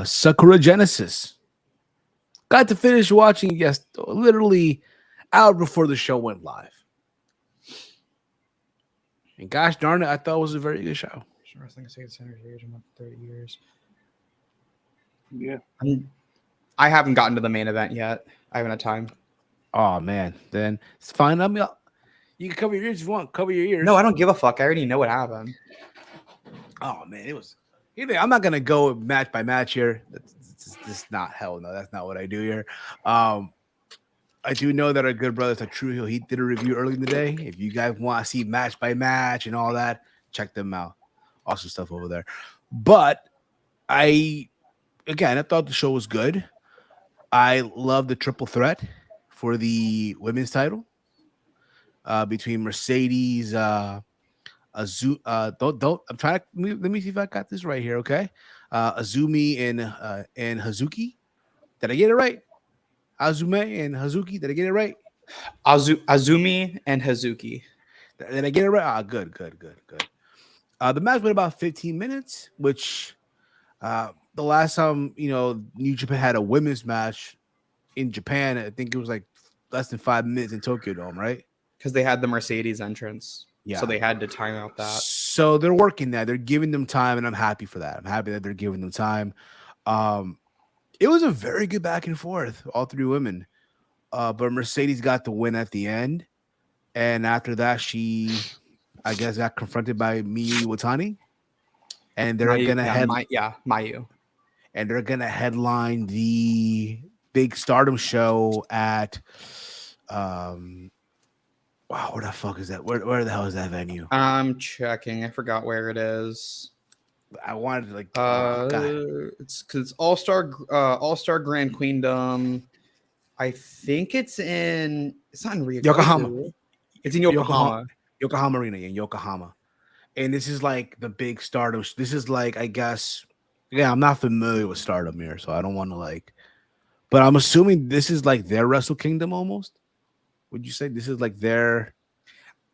Sakura Genesis. Got to finish watching literally hour before the show went live. And gosh darn it, I thought it was a very good show. Wrestling Center here in 30 years. Yeah. I haven't gotten to the main event yet. I haven't had time. Oh man, then it's fine. I mean, you can cover your ears if you want. Cover your ears. No, I don't give a fuck. I already know what happened. Oh man, it was. I'm not gonna go match by match here. That's not hell no. That's not what I do here. I do know that our good brothers at True Hill, he did a review early in the day. If you guys want to see match by match and all that, check them out. Awesome stuff over there. But I thought the show was good. I love the triple threat for the women's title between Mercedes, I'm trying to let me see if I got this right here. Okay, Azumi and Hazuki. Did I get it right? Azume and Hazuki. Did I get it right? Azumi and Hazuki. Did I get it right? Good. The match went about 15 minutes, which the last time New Japan had a women's match in Japan, I think it was like less than 5 minutes in Tokyo Dome, right? Because they had the Mercedes entrance. Yeah. So they had to time out that. So they're working that. They're giving them time, and I'm happy for that. I'm happy that they're giving them time. It was a very good back and forth, all three women. But Mercedes got the win at the end. And after that, she, I guess, got confronted by Miyu Iwatani. And they're going to Mayu. And they're going to headline the big Stardom show at wow, where the fuck is that? Where the hell is that venue? I'm checking. I forgot where it is. I wanted to it's because it's All-Star Grand Queendom. I think it's not in Rio. Yokohama. It's in Yokohama. Yokohama Arena in Yokohama. And this is like the big Stardom. This is like, I guess, I'm not familiar with Stardom here, so I don't want to but I'm assuming this is like their Wrestle Kingdom almost. Would you say this is like their?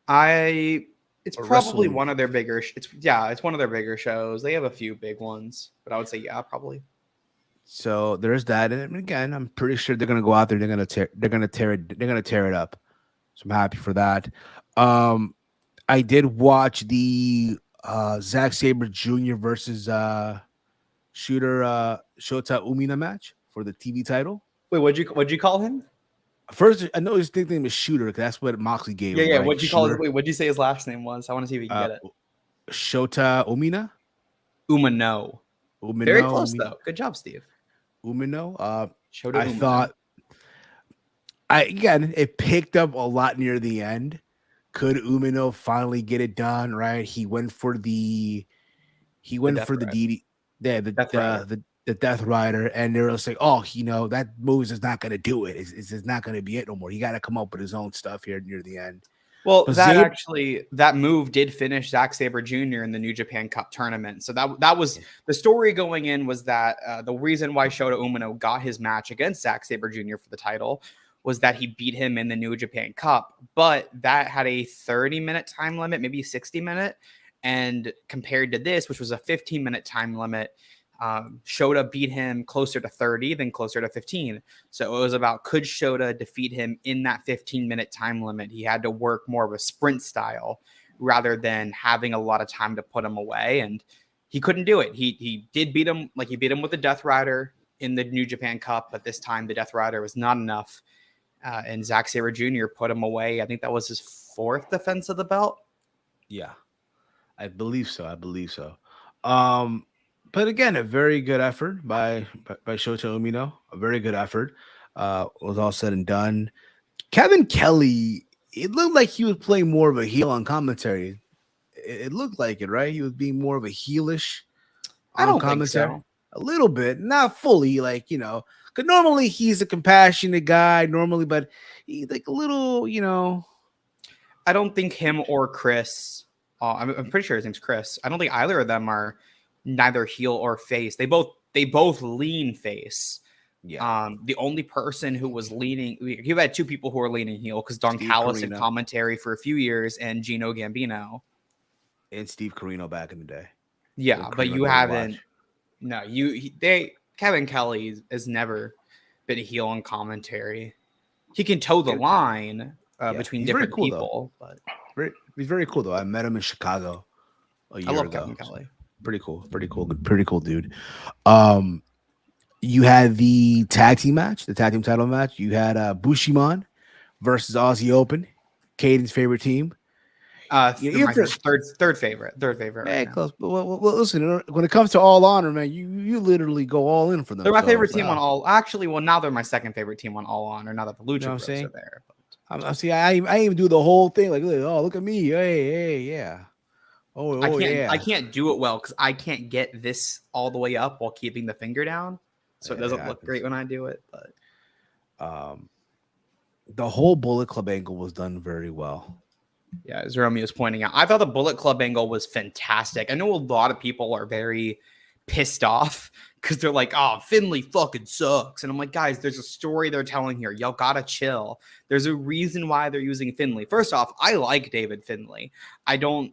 It's probably one of their bigger. It's one of their bigger shows. They have a few big ones, but I would say probably. So there's that, and again, I'm pretty sure they're gonna go out there. They're gonna tear it up. So I'm happy for that. I did watch the Zack Sabre Jr. versus Shota Umina match for the TV title. Wait, what'd you call him? First, I know his nickname is Shooter because that's what Moxley gave him. Yeah. Right? What'd you call it? Wait, what'd you say his last name was? I want to see if we can get it. Shota Umina. Umino. Very close though. Good job, Steve. Umino. Shota I Umino. thought. It picked up a lot near the end. Could Umino finally get it done? Right, he went for the DD. The the Death Rider, and they were just like, oh, that move is not going to do it. It's not going to be it no more. He got to come up with his own stuff here near the end. Well, that move did finish Zack Sabre Jr. in the New Japan Cup tournament. So that was the story going in, was that the reason why Shota Umino got his match against Zack Sabre Jr. for the title was that he beat him in the New Japan Cup. But that had a 30-minute time limit, maybe 60-minute. And compared to this, which was a 15-minute time limit, Shota beat him closer to 30 than closer to 15. So it was about, could Shota defeat him in that 15-minute time limit? He had to work more of a sprint style rather than having a lot of time to put him away. And he couldn't do it. He did beat him, like he beat him with the Death Rider in the New Japan Cup, but this time the Death Rider was not enough. And Zack Sabre Jr. put him away. I think that was his 4th defense of the belt. Yeah, I believe so. But again, a very good effort by Shota Umino. A very good effort. Was all said and done. Kevin Kelly, it looked like he was playing more of a heel on commentary. It looked like it, right? He was being more of a heelish on commentary. Think so. A little bit, not fully, because normally he's a compassionate guy, but he's like a little, I don't think him or Chris, I'm pretty sure his name's Chris. I don't think either of them are neither heel or face. They both lean face. Yeah. The only person who was leaning, you've had 2 people who are leaning heel, because Don Callis in commentary for a few years, and Gino Gambino and Steve Corino back in the day. Yeah, but you haven't. No, Kevin Kelly has never been a heel on commentary. He can toe the line between different people, but he's very cool though. I met him in Chicago a year ago. Kevin Kelly. Pretty cool dude. You had the tag team title match. You had Bushimon versus Aussie Open, Caden's favorite team. Your third favorite. Right, close. Well, listen, when it comes to All Honor, man, you literally go all in for them. They're my favorite team on All. Actually, well, now they're my second favorite team on All Honor. Now that the Lucha Bros are there. I even do the whole thing. Like, look at me. Hey, yeah. I can't do it well because I can't get this all the way up while keeping the finger down, so it doesn't look great when I do it. But the whole Bullet Club angle was done very well. Yeah, as Romeo is pointing out, I thought the Bullet Club angle was fantastic. I know a lot of people are very pissed off because they're like, oh, Finlay fucking sucks. And I'm like, guys, there's a story they're telling here. Y'all gotta chill. There's a reason why they're using Finlay. First off, I like David Finlay. I know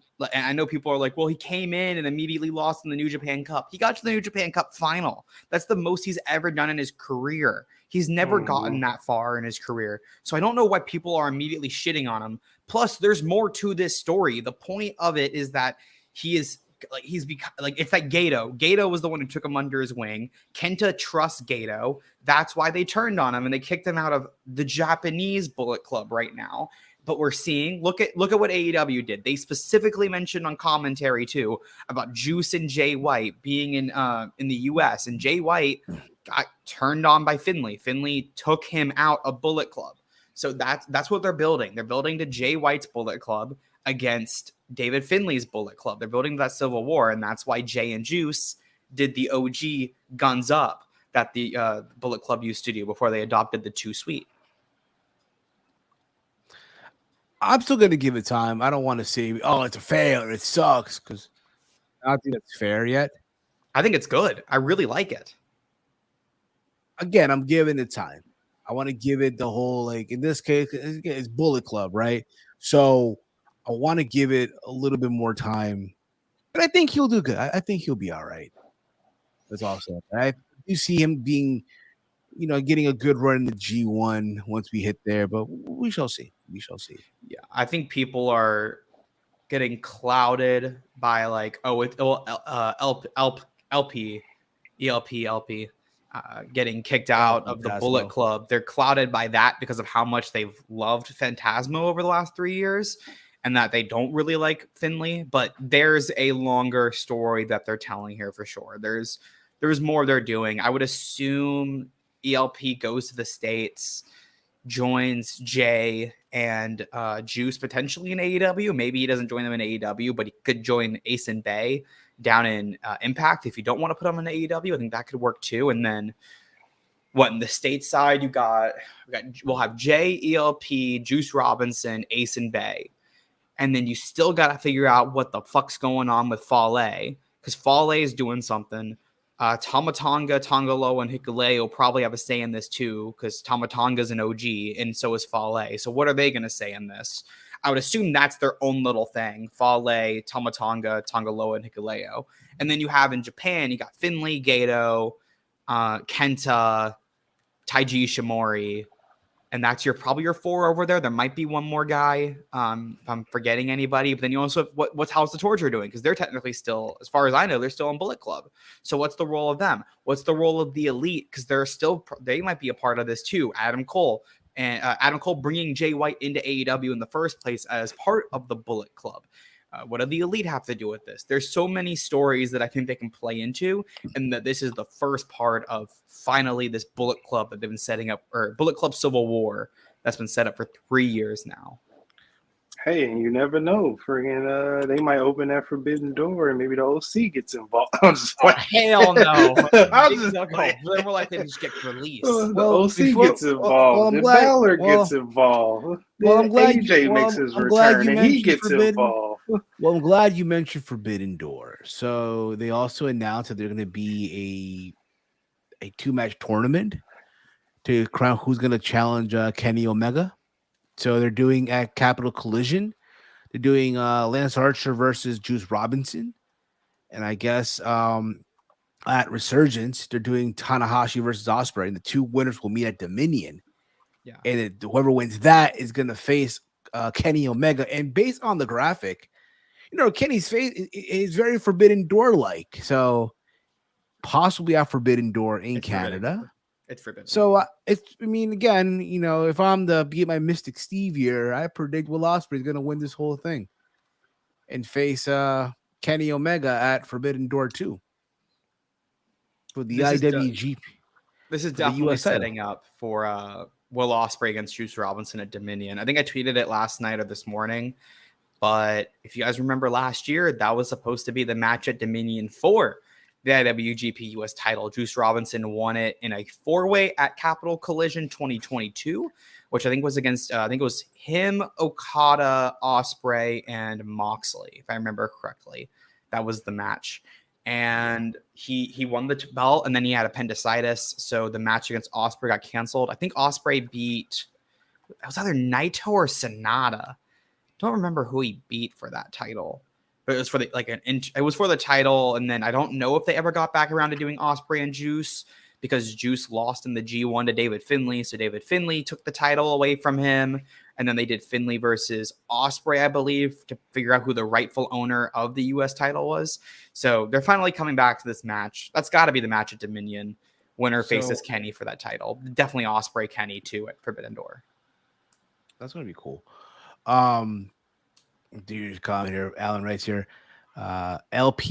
people are like, well, he came in and immediately lost in the New Japan Cup. He got to the New Japan Cup final. That's the most he's ever done in his career. He's never gotten that far in his career. So I don't know why people are immediately shitting on him. Plus, there's more to this story. The point of it is that he's become like, it's like Gato. Gato was the one who took him under his wing. Kenta trusts Gato. That's why they turned on him and they kicked him out of the Japanese Bullet Club right now. But we're seeing, look at what AEW did. They specifically mentioned on commentary too about Juice and Jay White being in the US, and Jay White got turned on by Finlay. Finlay took him out of Bullet Club. So that's what they're building. They're building to Jay White's Bullet Club against David Finlay's Bullet Club. They're building that civil war, and that's why Jay and Juice did the OG Guns Up that the Bullet Club used to do before they adopted the Too Sweet. I'm still going to give it time. I don't want to say, oh, it's a failure, it sucks, because I don't think it's fair yet. I think it's good. I really like it. Again, I'm giving it time. I want to give it the whole, like, in this case, it's Bullet Club, right? So I want to give it a little bit more time. But I think he'll do good. I think he'll be all right. That's awesome. I do see him being, getting a good run in the G1 once we hit there, but we shall see. Yeah, I think people are getting clouded by like, LP, getting kicked out of the Bullet Club. They're clouded by that because of how much they've loved Phantasmo over the last 3 years, and that they don't really like Finlay. But there's a longer story that they're telling here for sure. There's more they're doing. I would assume ELP goes to the States, joins Jay and Juice potentially in AEW. Maybe he doesn't join them in AEW, but he could join Ace and Bay down in Impact. If you don't want to put him in AEW, I think that could work too. And then what in the stateside, we'll have Jay, ELP, Juice Robinson, Ace and Bay. And then you still got to figure out what the fuck's going on with Fale, because Fale is doing something. Tamatonga, Tongalo, and Hikuleo will probably have a say in this too, because Tamatonga's an OG, and so is Fale. So what are they going to say in this? I would assume that's their own little thing. Fale, Tamatonga, Tongalo, and Hikuleo. And then you have in Japan, you got Finley, Gato, Kenta, Taiji Ishimori, and that's probably your 4 over there. There might be one more guy, if I'm forgetting anybody. But then you also have what's House the Torture doing? Because they're technically still, as far as I know, they're still in Bullet Club. So what's the role of them? What's the role of the Elite? Because they might be a part of this too. Adam Cole bringing Jay White into AEW in the first place as part of the Bullet Club. What do the Elite have to do with this? There's so many stories that I think they can play into, and that this is the first part of finally this Bullet Club that they've been setting up, or Bullet Club Civil War that's been set up for 3 years now. Hey, and you never know. Friggin', they might open that forbidden door, and maybe the OC gets involved. I'm just playing. Hell no! I'm just playing. They're more likely to just get released. The OC gets involved. The Balor gets involved. Well, I'm glad AJ makes his return, and he gets involved. Well, I'm glad you mentioned Forbidden Door. So they also announced that they're going to be a 2-match tournament to crown who's going to challenge Kenny Omega. So they're doing at Capital Collision. They're doing Lance Archer versus Juice Robinson. And I guess at Resurgence, they're doing Tanahashi versus Ospreay. And the 2 winners will meet at Dominion. Yeah. And whoever wins that is going to face Kenny Omega. And based on the graphic, Kenny's face is very Forbidden Door-like. So possibly a Forbidden Door in Canada. It's forbidden. So again, if I'm to be my Mystic Steve here, I predict Will Ospreay is going to win this whole thing and face Kenny Omega at Forbidden Door 2 for the IWGP. This is definitely setting up for Will Ospreay against Juice Robinson at Dominion. I think I tweeted it last night or this morning, but if you guys remember last year, that was supposed to be the match at Dominion for the IWGP US title. Juice Robinson won it in a 4-way at Capital Collision 2022, which I think was against, it was him, Okada, Ospreay, and Moxley, if I remember correctly. That was the match. And he won the belt, and then he had appendicitis, so the match against Ospreay got canceled. I think Ospreay beat, it was either Naito or Sanada. Don't remember who he beat for that title. But it was for it was for the title, and then I don't know if they ever got back around to doing Ospreay and Juice, because Juice lost in the G1 to David Finlay, so David Finlay took the title away from him, and then they did Finlay versus Ospreay, I believe, to figure out who the rightful owner of the US title was. So they're finally coming back to this match. That's got to be the match at Dominion. Winner faces Kenny for that title. Definitely Ospreay Kenny too at Forbidden Door. That's gonna be cool. Dude, comment here. Alan writes here. ELP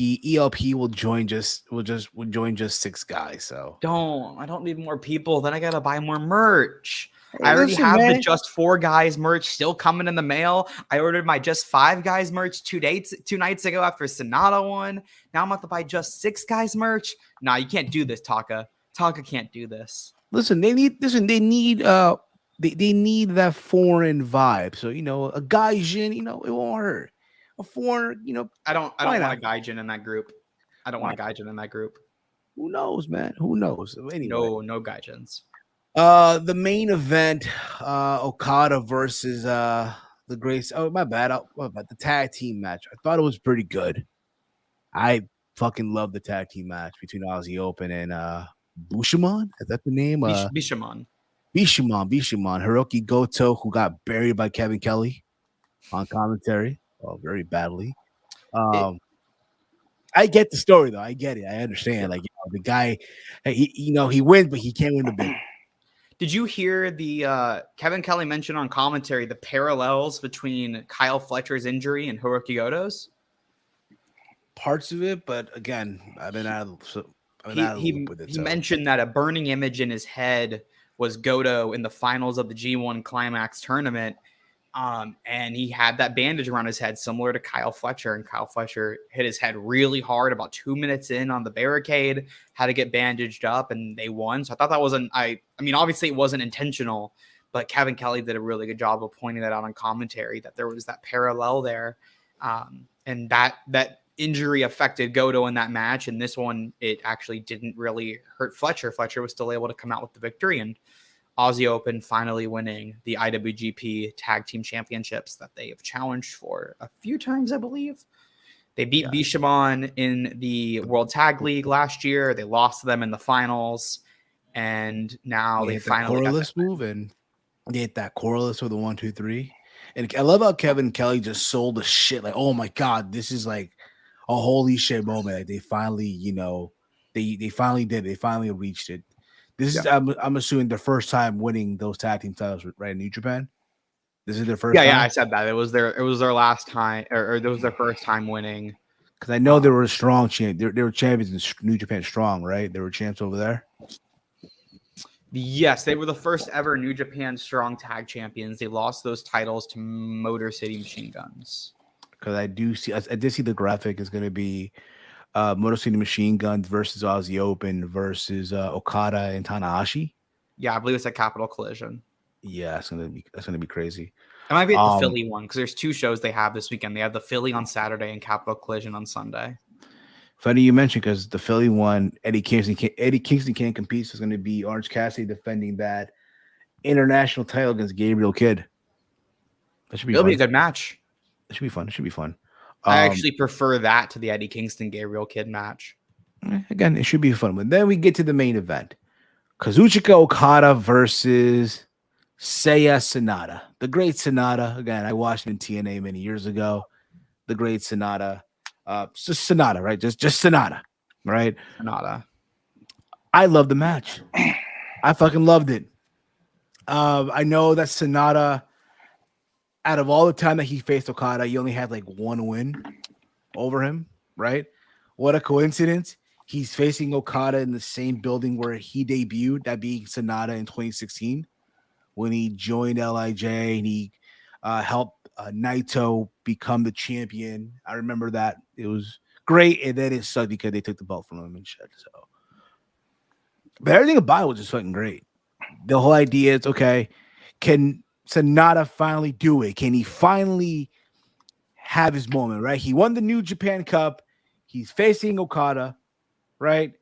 will join just 6 guys. So I don't need more people. Then I gotta buy more merch. I already have the Just 4 Guys merch still coming in the mail. I ordered my Just 5 Guys merch 2 nights ago after SANADA one. Now I'm about to buy Just 6 Guys merch. Nah, you can't do this, Taka. Taka can't do this. Listen, they need they need that foreign vibe. So, a Gaijin, it won't hurt. A foreign, I don't want a Gaijin in that group. I don't want a Gaijin in that group. Who knows, man? Who knows? Anyway. No Gaijins. The main event, Okada versus the Grace. Oh, my bad. The tag team match. I thought it was pretty good. I fucking love the tag team match between Aussie Open and Bishamon. Is that the name? Bishamon. Hiroki Goto, who got buried by Kevin Kelly on commentary. Oh, very badly. I get the story though. I get it. I understand. The guy, he wins, but he can't win the big. Did you hear the Kevin Kelly mentioned on commentary the parallels between Kyle Fletcher's injury and Hiroki Goto's? Parts of it, but again, I've been out of the loop with it. He mentioned that a burning image in his head was Goto in the finals of the G1 Climax tournament, And he had that bandage around his head, similar to Kyle Fletcher. And Kyle Fletcher hit his head really hard about 2 minutes in on the barricade, had to get bandaged up, and they won. So I thought that wasn't, I mean, obviously it wasn't intentional, but Kevin Kelly did a really good job of pointing that out on commentary, that there was that parallel there. And that injury affected Goto in that match. And this one, it actually didn't really hurt Fletcher. Fletcher was still able to come out with the victory, and Aussie Open finally winning the IWGP Tag Team Championships that they have challenged for a few times, I believe. They beat Bishamon in the World Tag League last year. They lost to them in the finals, and now they finally got that move, and they hit that Corliss with a 1, 2, 3. And I love how Kevin Kelly just sold the shit. Like, oh my God, this is like a holy shit moment. Like they finally, they finally did it. They finally reached it. This is, I'm assuming, their first time winning those tag team titles, right? In New Japan. This is their first. Yeah, I said that it was their last time, or it was their first time winning. Because I know they were a strong champ. They were champions in New Japan Strong, right? They were champs over there. Yes, they were the first ever New Japan Strong tag champions. They lost those titles to Motor City Machine Guns. Because I did see the graphic is going to be Motor City Machine Guns versus Aussie Open versus Okada and Tanahashi. Yeah, I believe it's a Capital Collision. Yeah, that's gonna be crazy. It might be at the Philly one, because there's 2 shows they have this weekend. They have the Philly on Saturday and Capital Collision on Sunday. Funny you mentioned, because the Philly one, Eddie Kingston can't compete, so it's going to be Orange Cassidy defending that international title against Gabriel Kidd. That should be. It'll be a good match. It should be fun. I actually prefer that to the Eddie Kingston Gabriel Kidd match. Again, it should be fun. But then we get to the main event: Kazuchika Okada versus Seiya Sanada. The great Sanada. Again, I watched him in TNA many years ago. The great Sanada. Just Sanada, right? Just Sanada, right? Sanada. I love the match. I fucking loved it. I know that Sanada, out of all the time that he faced Okada, he only had like 1 win over him, right? What a coincidence. He's facing Okada in the same building where he debuted, that being Sanada in 2016, when he joined LIJ and he helped Naito become the champion. I remember that. It was great, and then it sucked because they took the belt from him and shit. So, but everything about it was just fucking great. The whole idea is, okay, can Sanada finally do it? Can he finally have his moment, right? He won the New Japan Cup. He's facing Okada, right?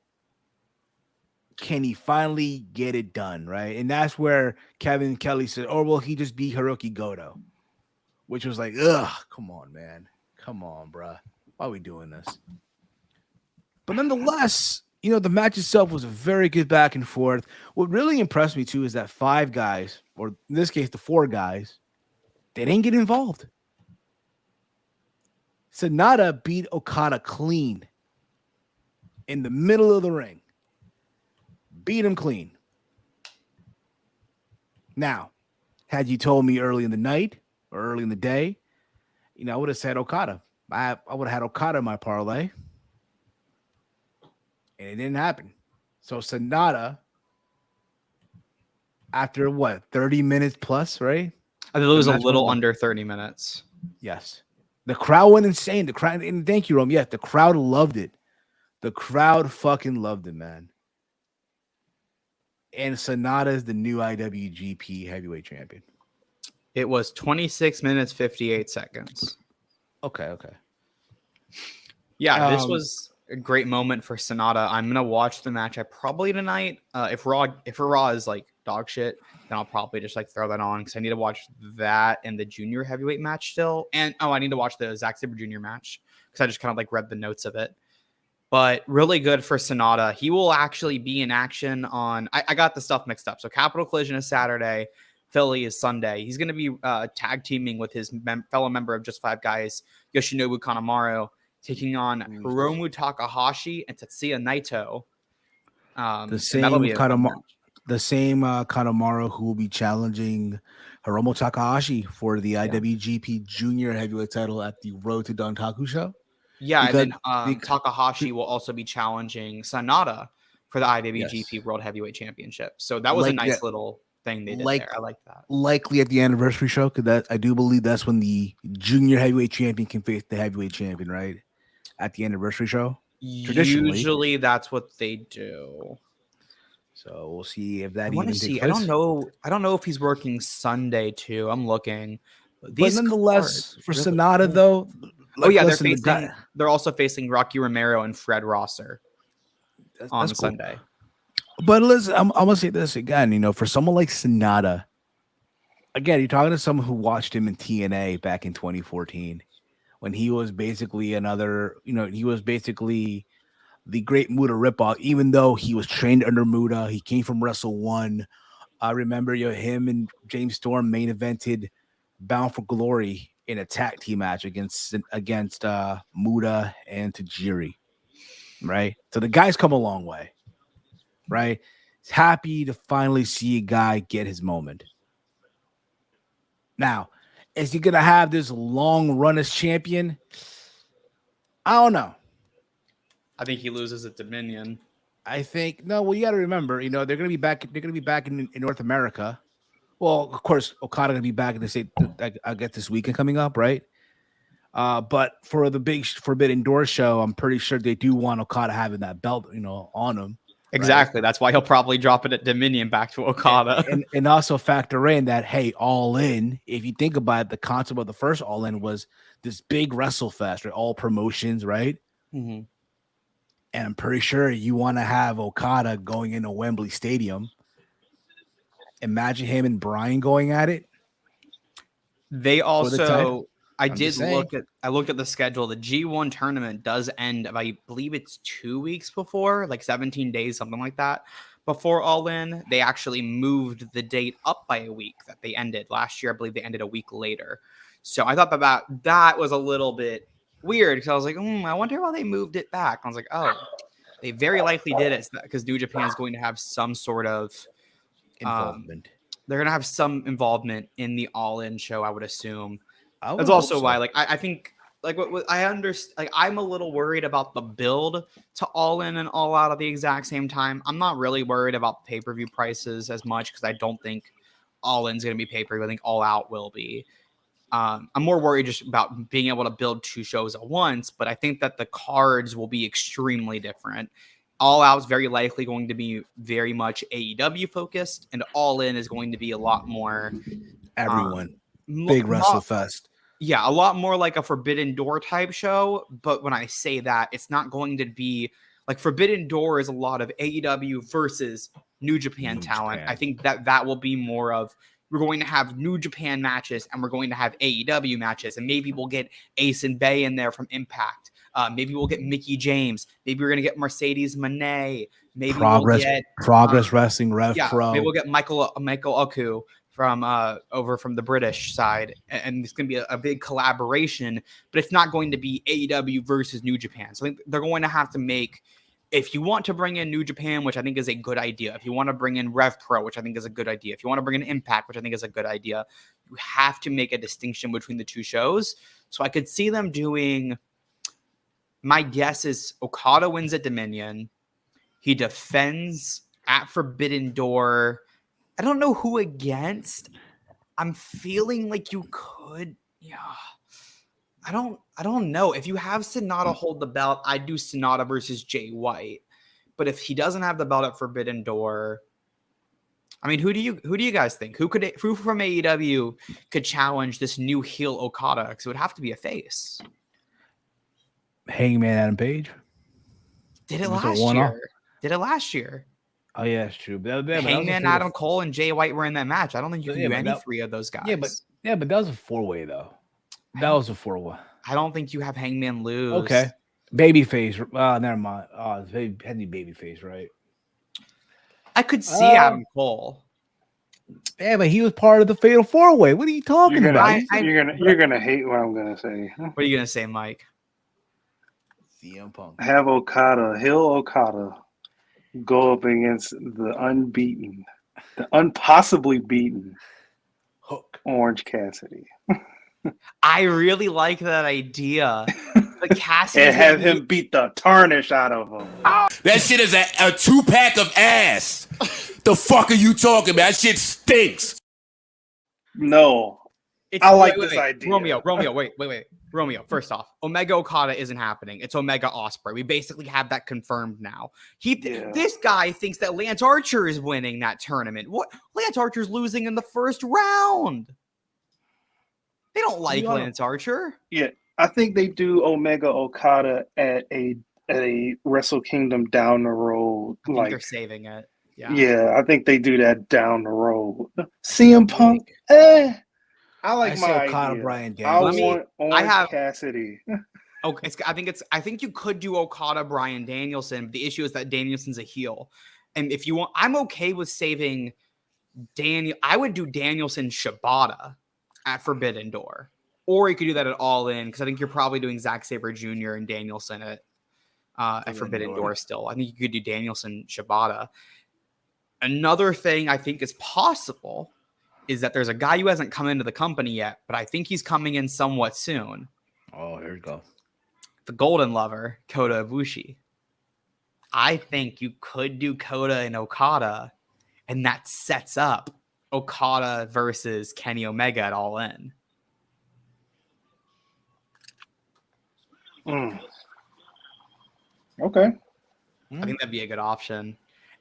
Can he finally get it done, right? And that's where Kevin Kelly said, oh, well, he just beat Hiroki Goto, which was like, ugh, come on, man. Come on, bruh. Why are we doing this? But nonetheless, the match itself was a very good back and forth. What really impressed me, too, is that 5 guys, or in this case, the 4 guys, they didn't get involved. Sanada beat Okada clean in the middle of the ring. Beat him clean. Now, had you told me early in the night or early in the day, I would have said Okada. I would have had Okada in my parlay. And it didn't happen. So Sanada, after 30 minutes plus, right? I think it was a little under 30 minutes. Yes. The crowd went insane. The crowd, and thank you, Rome. Yes, the crowd loved it. The crowd fucking loved it, man. And Sanada is the new IWGP heavyweight champion. It was 26 minutes, 58 seconds. Okay. Yeah, this was a great moment for Sanada. I'm gonna watch the match probably tonight. If Raw is like dog shit, then I'll probably just like throw that on, because I need to watch that and the junior heavyweight match still. And I need to watch the Zack Sabre Jr. match, because I just kind of like read the notes of it. But really good for Sanada. He will actually be in action on. I got the stuff mixed up. So Capital Collision is Saturday. Philly is Sunday. He's going to be tag teaming with his fellow member of Just 5 Guys, Yoshinobu Kanemaru, taking on Hiromu Takahashi and Tetsuya Naito. The same Kanemaru who will be challenging Hiromu Takahashi for the IWGP Junior Heavyweight title at the Road to Dontaku show. Yeah, and then Takahashi will also be challenging Sanada for the IWGP World Heavyweight Championship. So that was a nice little thing they did there. I like that. Likely at the anniversary show, because I do believe that's when the junior heavyweight champion can face the heavyweight champion, right? At the anniversary show. Usually that's what they do. So we'll see if that even takes place. I don't know if he's working Sunday too. I'm looking. But nonetheless, for SANADA though, they're also facing Rocky Romero and Fred Rosser on Sunday. But listen, I'm gonna say this again. For someone like SANADA, again, you're talking to someone who watched him in TNA back in 2014, when he was basically he was basically the great Muta ripoff. Even though he was trained under Muta, he came from Wrestle One. I remember him and James Storm main evented Bound for Glory in a tag team match against Muta and Tajiri, right? So the guy's come a long way, right? He's happy to finally see a guy get his moment. Now, is he gonna have this long run as champion? I don't know. I think he loses at Dominion. I think no. Well, you got to remember, they're gonna be back. They're gonna be back in North America. Well, of course, Okada gonna be back in the state. I get this weekend coming up, right? But for the big Forbidden Door show, I'm pretty sure they do want Okada having that belt, on him. Exactly. Right? That's why he'll probably drop it at Dominion back to Okada. And also factor in that, hey, All In, if you think about it, the concept of the first All In was this big WrestleFest, right? All promotions, right? Mm-hmm. And I'm pretty sure you want to have Okada going into Wembley Stadium. Imagine him and Bryan going at it. They also, I looked at the schedule. The G1 tournament does end, I believe it's 2 weeks before, like 17 days, something like that. Before All In, they actually moved the date up by a week that they ended. Last year, I believe they ended a week later. So I thought that was a little bit weird, because I was like, I wonder why they moved it back. I was like, they very likely did it because New Japan is going to have some sort of involvement. They're going to have some involvement in the All In show, I would assume. That's also why, I think, what I understand, I'm a little worried about the build to All In and All Out at the exact same time. I'm not really worried about pay-per-view prices as much, because I don't think All In's going to be pay-per-view. I think All Out will be. I'm more worried just about being able to build two shows at once, but I think that the cards will be extremely different. All Out is very likely going to be very much AEW focused, and All In is going to be a lot more everyone. Big WrestleFest. Yeah, a lot more like a Forbidden Door type show. But when I say that, it's not going to be like Forbidden Door is a lot of AEW versus New Japan talent. I think that will be more of, we're going to have New Japan matches and we're going to have AEW matches, and maybe we'll get Ace and Bay in there from Impact. Maybe we'll get Mickey James. Maybe we're going to get Mercedes Moné. Maybe we'll get Progress Wrestling Rev Pro. Maybe we'll get Michael Oku from over from the British side, and it's going to be a big collaboration. But it's not going to be AEW versus New Japan. So I think they're going to have to make. If you want to bring in New Japan, which I think is a good idea, if you want to bring in Rev Pro, which I think is a good idea, if you want to bring in Impact, which I think is a good idea, you have to make a distinction between the two shows. So I could see them doing, my guess is Okada wins at Dominion. He defends at Forbidden Door. I don't know who against. I'm feeling like you could, I don't know. If you have SANADA hold the belt, I'd do SANADA versus Jay White. But if he doesn't have the belt at Forbidden Door, I mean, who do you guys think? Who from AEW could challenge this new heel Okada? Because it would have to be a face. Hangman Adam Page. Did it last year? Oh yeah, it's true. But Hangman, Adam Cole, and Jay White were in that match. I don't think you can do any three of those guys. But that was a 4-way though. That was a 4-way. I don't think you have Hangman lose. Okay. Babyface. Never mind. Had to be babyface, right? I could see Adam Cole. Yeah, but he was part of the Fatal 4-way. What are you talking about? You're gonna hate what I'm gonna say. What are you gonna say, Mike? CM Punk. Have Hill Okada, go up against the unbeaten, the unpossibly beaten Hook Orange Cassidy. I really like that idea. But Cassidy and have him beat the tarnish out of him. That shit is a 2-pack of ass. The fuck are you talking about? That shit stinks. No. I like this idea. Romeo, wait. Romeo, first off, Omega Okada isn't happening. It's Omega Ospreay. We basically have that confirmed now. This guy thinks that Lance Archer is winning that tournament. What? Lance Archer's losing in the first round. They don't like Lance Archer. Yeah, I think they do Omega Okada at a Wrestle Kingdom down the road. I think they're saving it. Yeah, I think they do that down the road. CM Punk, I like my Okada, idea. Bryan Danielson. I want Cassidy. Okay, I think you could do Okada, Bryan Danielson. But the issue is that Danielson's a heel, and if you want, I'm okay with saving Daniel. I would do Danielson Shibata at Forbidden Door, or you could do that at All In because I think you're probably doing Zack Sabre Jr. and Danielson at Forbidden Door still. I think you could do Danielson Shibata. Another thing I think is possible is that there's a guy who hasn't come into the company yet, but I think he's coming in somewhat soon. Oh, here we go. The Golden Lover, Kota Ibushi. I think you could do Kota and Okada, and that sets up Okada versus Kenny Omega at All In. Okay. I think that'd be a good option.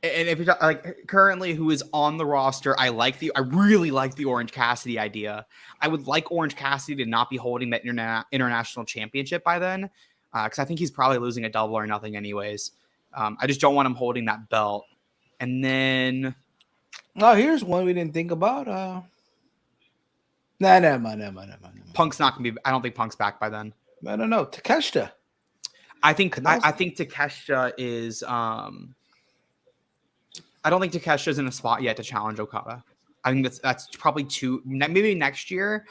And if you're like currently who is on the roster, I really like the Orange Cassidy idea. I would like Orange Cassidy to not be holding that international championship by then, because I think he's probably losing a Double or Nothing anyways. I just don't want him holding that belt. And then, here's one we didn't think about. Never mind. Punk's not gonna be. I don't think Punk's back by then. No. Takeshita. I think Takeshita is. I don't think Takesha's in a spot yet to challenge Okada. I think that's probably maybe next year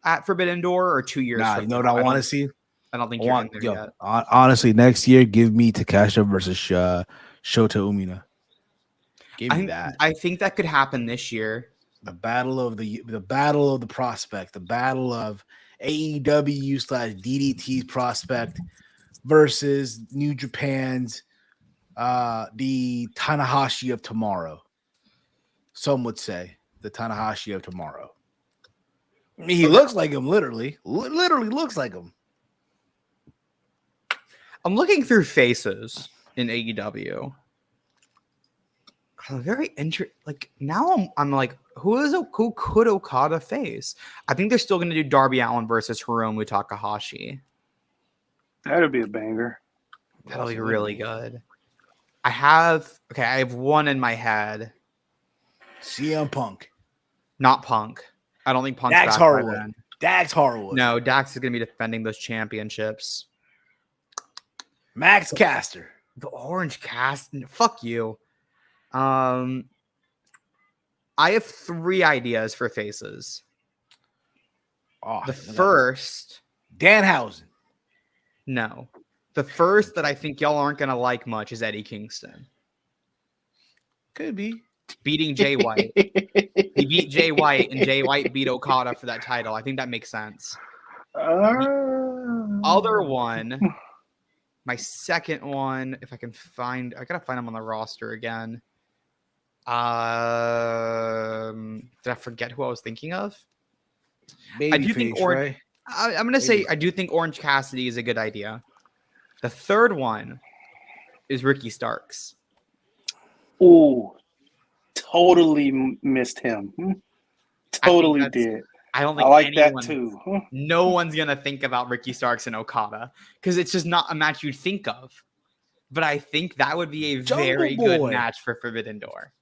at Forbidden Door or 2 years. You know what I want to see? I don't think you're in there yet. Honestly, next year, give me Takesha versus Shota Umino. Give me that. I think that could happen this year. The battle of the prospect, the battle of AEW/DDT's prospect versus New Japan's the Tanahashi of tomorrow. Some would say the Tanahashi of tomorrow. I mean, he looks like him, literally looks like him. I'm looking through faces in AEW. I'm very interested. Like now, I'm like, who could Okada face? I think they're still going to do Darby Allin versus Hiromu Takahashi. That'd be a banger. That'll be really good. I have one in my head. CM Punk. Not Punk. I don't think Punk's Dax back Harwood. by then. Dax Harwood. No, Dax is going to be defending those championships. Max Caster. The Orange Cast. Fuck you. I have 3 ideas for faces. The first. Danhausen. No. The first that I think y'all aren't going to like much is Eddie Kingston. Could be. Beating Jay White. He beat Jay White, and Jay White beat Okada for that title. I think that makes sense. The other one, my second one, if I can find, I got to find him on the roster again. Did I forget who I was thinking of? I do think Orange. Right? I'm going to say I do think Orange Cassidy is a good idea. The third one is Ricky Starks. Oh, totally missed him. Totally did. I don't think I like that too. No one's going to think about Ricky Starks and Okada because it's just not a match you'd think of. But I think that would be a very good match for Forbidden Door.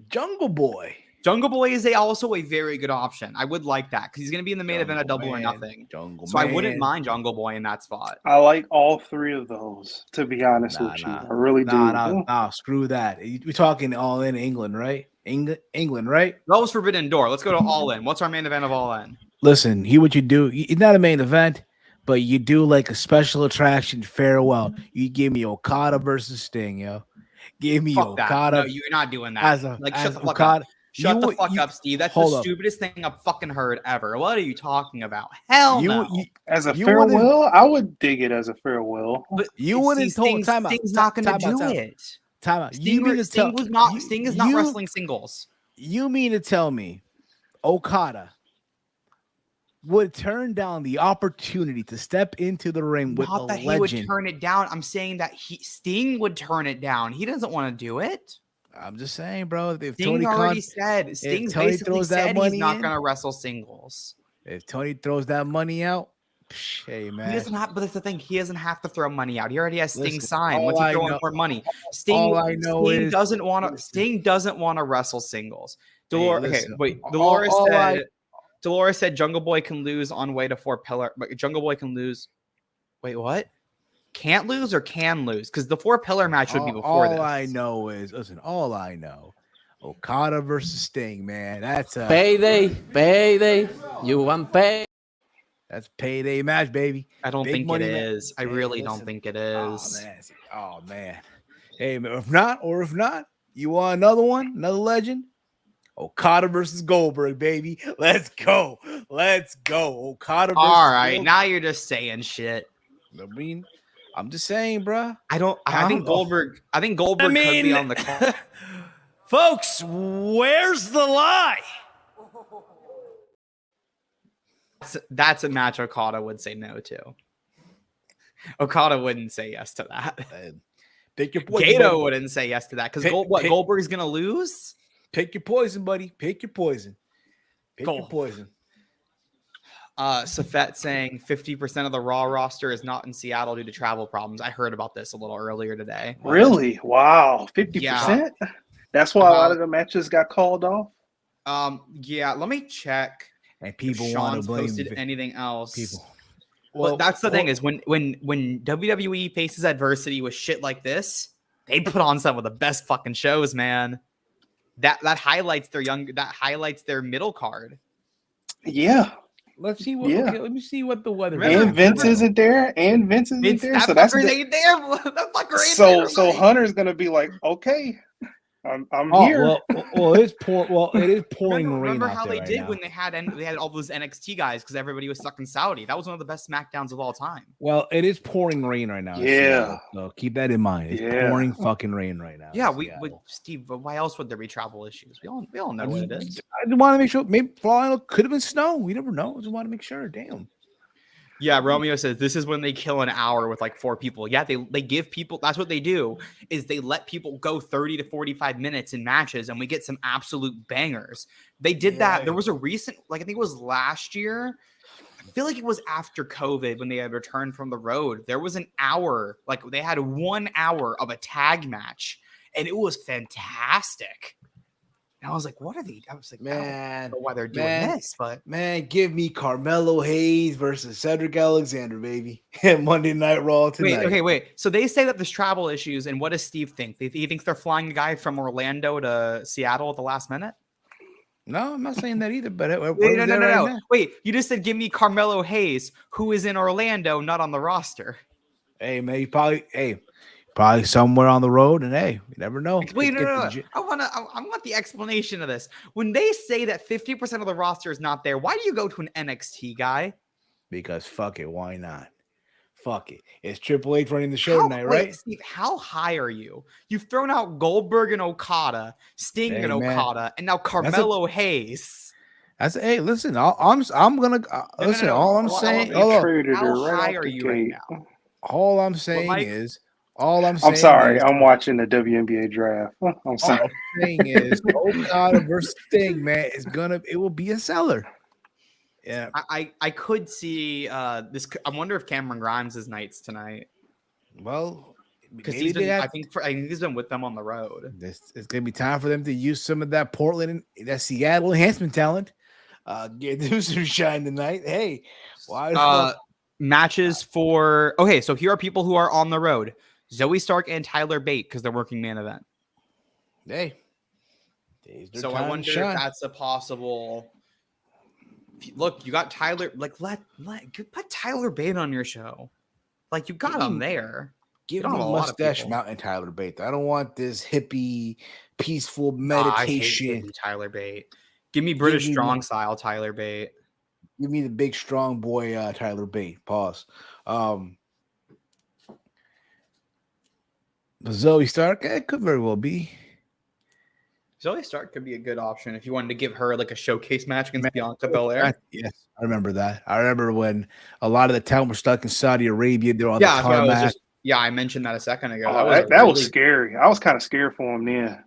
Jungle Boy. Jungle Boy is also a very good option. I would like that because he's going to be in the main event of Double or Nothing. I wouldn't mind Jungle Boy in that spot. I like all 3 of those, to be honest with you. I really do. Nah, screw that. We're talking All In England, right? England, right? That was Forbidden Door. Let's go to All In. What's our main event of All In? Listen, here what you do. It's not a main event, but you do like a special attraction farewell. You give me Okada versus Sting, yo. Give me Okada. No, you're not doing that. Shut the fuck up. Shut the fuck up, Steve. That's the stupidest thing I've fucking heard ever. What are you talking about? Hell no. As a farewell, I would dig it as a farewell. But you wouldn't. Sting's not going to do it. Time out. Sting is not wrestling singles. You mean to tell me Okada would turn down the opportunity to step into the ring with Not a that legend? He would turn it down. I'm saying that Sting would turn it down. He doesn't want to do it. I'm just saying, bro. If Sting already said, Sting's basically said he's not going to wrestle singles. If Tony throws that money out, hey man, he doesn't have. But that's the thing. He doesn't have to throw money out. He already has Sting Listen, signed. Once he throws more money, Sting doesn't want to wrestle singles. Dolores said Jungle Boy can lose on way to 4 Pillar. But Jungle Boy can lose. Wait, what? Can't lose or can lose? Because the 4 Pillar match would be before this. All I know is, Okada versus Sting, man. That's a payday. You want pay? That's payday match, baby. I don't think it is. I really don't think it is. Oh man. Hey, man, if not, you want another one, another legend? Okada versus Goldberg, baby. Let's go. Okada. All right, Goldberg. Now you're just saying shit. I mean, I'm just saying, bro. I think Goldberg could be on the call. Folks, where's the lie? That's a match Okada would say no to. Okada wouldn't say yes to that. Pick your poison. Gato wouldn't say yes to that because Goldberg's gonna lose. Pick your poison, buddy. Pick your poison. Safet saying 50% of the Raw roster is not in Seattle due to travel problems. I heard about this a little earlier today. Really? Wow, 50%. Yeah. That's why a lot of the matches got called off. Yeah. Let me check. And people want to blame posted anything else. People. Well, that's the thing is when WWE faces adversity with shit like this, they put on some of the best fucking shows, man. That highlights their middle card. Yeah. Let's see what. Yeah. Okay, let me see what the weather. And Vince isn't there. So that's ain't there. That fucker ain't there. So Hunter's gonna be like, okay. I'm here. Well, it is pouring rain. Remember out how there they right did now. when they had all those NXT guys because everybody was stuck in Saudi. That was one of the best SmackDowns of all time. Well, it is pouring rain right now. Yeah. So keep that in mind. It's pouring fucking rain right now. Yeah, Steve. Why else would there be travel issues? We all know what it is. I just want to make sure. Maybe could have been snow. We never know. I just want to make sure. Damn. Yeah, Romeo says this is when they kill an hour with like 4 people. Yeah, they give people. That's what they do is they let people go 30 to 45 minutes in matches, and we get some absolute bangers. They did that. There was a recent, I think it was last year. I feel like it was after COVID when they had returned from the road. There was an hour, they had 1 hour of a tag match, and it was fantastic. And I was like, what are they? I was like, man, I don't know why they're doing this, but give me Carmelo Hayes versus Cedric Alexander, baby. Monday Night Raw tonight. Wait. So they say that there's travel issues, and what does Steve think? He thinks they're flying a guy from Orlando to Seattle at the last minute? No, I'm not saying that either. But no. Wait, you just said give me Carmelo Hayes, who is in Orlando, not on the roster. Hey, man, probably somewhere on the road, and hey, you never know. Wait, no. I want the explanation of this. When they say that 50% of the roster is not there, why do you go to an NXT guy? Because fuck it, why not? Fuck it. It's Triple H running the show tonight, right? Steve, how high are you? You've thrown out Goldberg and Okada, Sting and Okada, and now Carmelo Hayes. Listen, I'm gonna listen. All I'm saying, how high are you right now? All I'm saying is. I'm sorry. I'm watching the WNBA draft. I'm sorry. All I'm saying is Okada versus Sting, man, it will be a seller. Yeah. I could see this. I wonder if Cameron Grimes is Knights tonight. Well, because I think he's been with them on the road. It's gonna be time for them to use some of that Portland and that Seattle enhancement talent. Get them some shine tonight. Hey, matches for so here are people who are on the road. Zoe Stark and Tyler Bate because they're working main event. Hey. So I wonder if that's a possible. Look, you got Tyler. Put Tyler Bate on your show. You got him there. Give me Mustache Mountain Tyler Bate. I don't want this hippie, peaceful meditation. I hate Tyler Bate. Give me British strong style Tyler Bate. Give me the big strong boy Tyler Bate. Pause. Zoe Stark, it could very well be. Zoe Stark could be a good option if you wanted to give her like a showcase match against Bianca Belair. Yes, I remember that. I remember when a lot of the talent were stuck in Saudi Arabia. They're on the Yeah, tarmac. I mentioned that a second ago. Oh, that was scary. I was kind of scared for him then.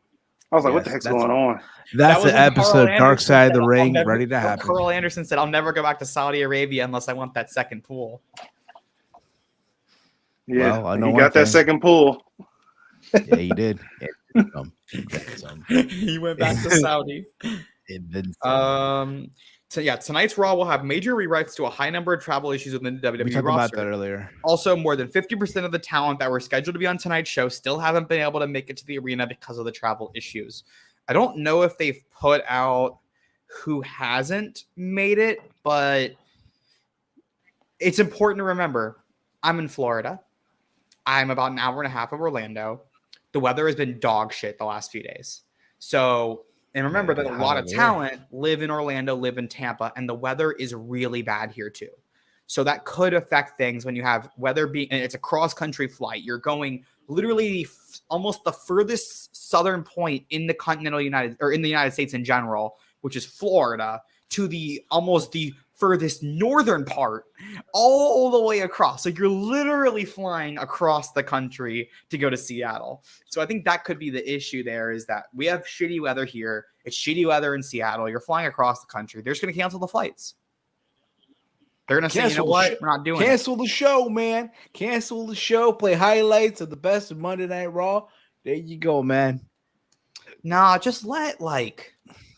I was like, what the heck's going on? That's that the episode Dark Side of the Ring ready to happen. Carl Anderson said, I'll never go back to Saudi Arabia unless I want that second pool. Yeah, well, I know he got that second pool. Yeah, he did. He went back to Saudi. Tonight's Raw will have major rewrites to a high number of travel issues within the WWE we talked roster. about that earlier. Also, more than 50% of the talent that were scheduled to be on tonight's show still haven't been able to make it to the arena because of the travel issues. I don't know if they've put out who hasn't made it, but it's important to remember, I'm in Florida. I'm about an hour and a half of Orlando. The weather has been dog shit the last few days. So, and remember that a lot of talent live in Orlando, live in Tampa, and the weather is really bad here too. So that could affect things when you have weather being, and it's a cross-country flight. You're going literally almost the furthest southern point in the continental United, or in the United States in general, which is Florida, to the almost the furthest northern part, all the way across. So you're literally flying across the country to go to Seattle. So I think that could be the issue there, is that we have shitty weather here. It's shitty weather in Seattle. You're flying across the country. They're just going to cancel the flights. They're going to say, you know what? We're not doing it. Cancel the show, man. Cancel the show. Play highlights of the best of Monday Night Raw. There you go, man. Nah, just let like.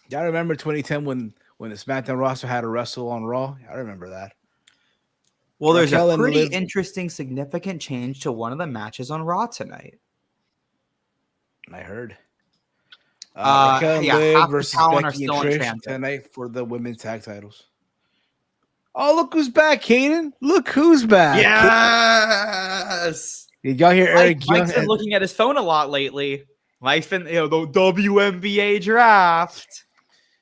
Y'all remember 2010 when the SmackDown roster had to wrestle on Raw? I remember that. Well, there's a pretty interesting, significant change to one of the matches on Raw tonight. I heard. Liv versus Becky and Trish tonight for the women's tag titles. Oh, look who's back, Kaden. Look who's back. Yes. Did y'all hear Eric Young? Mike's been looking at his phone a lot lately. Mike's been, the WNBA draft.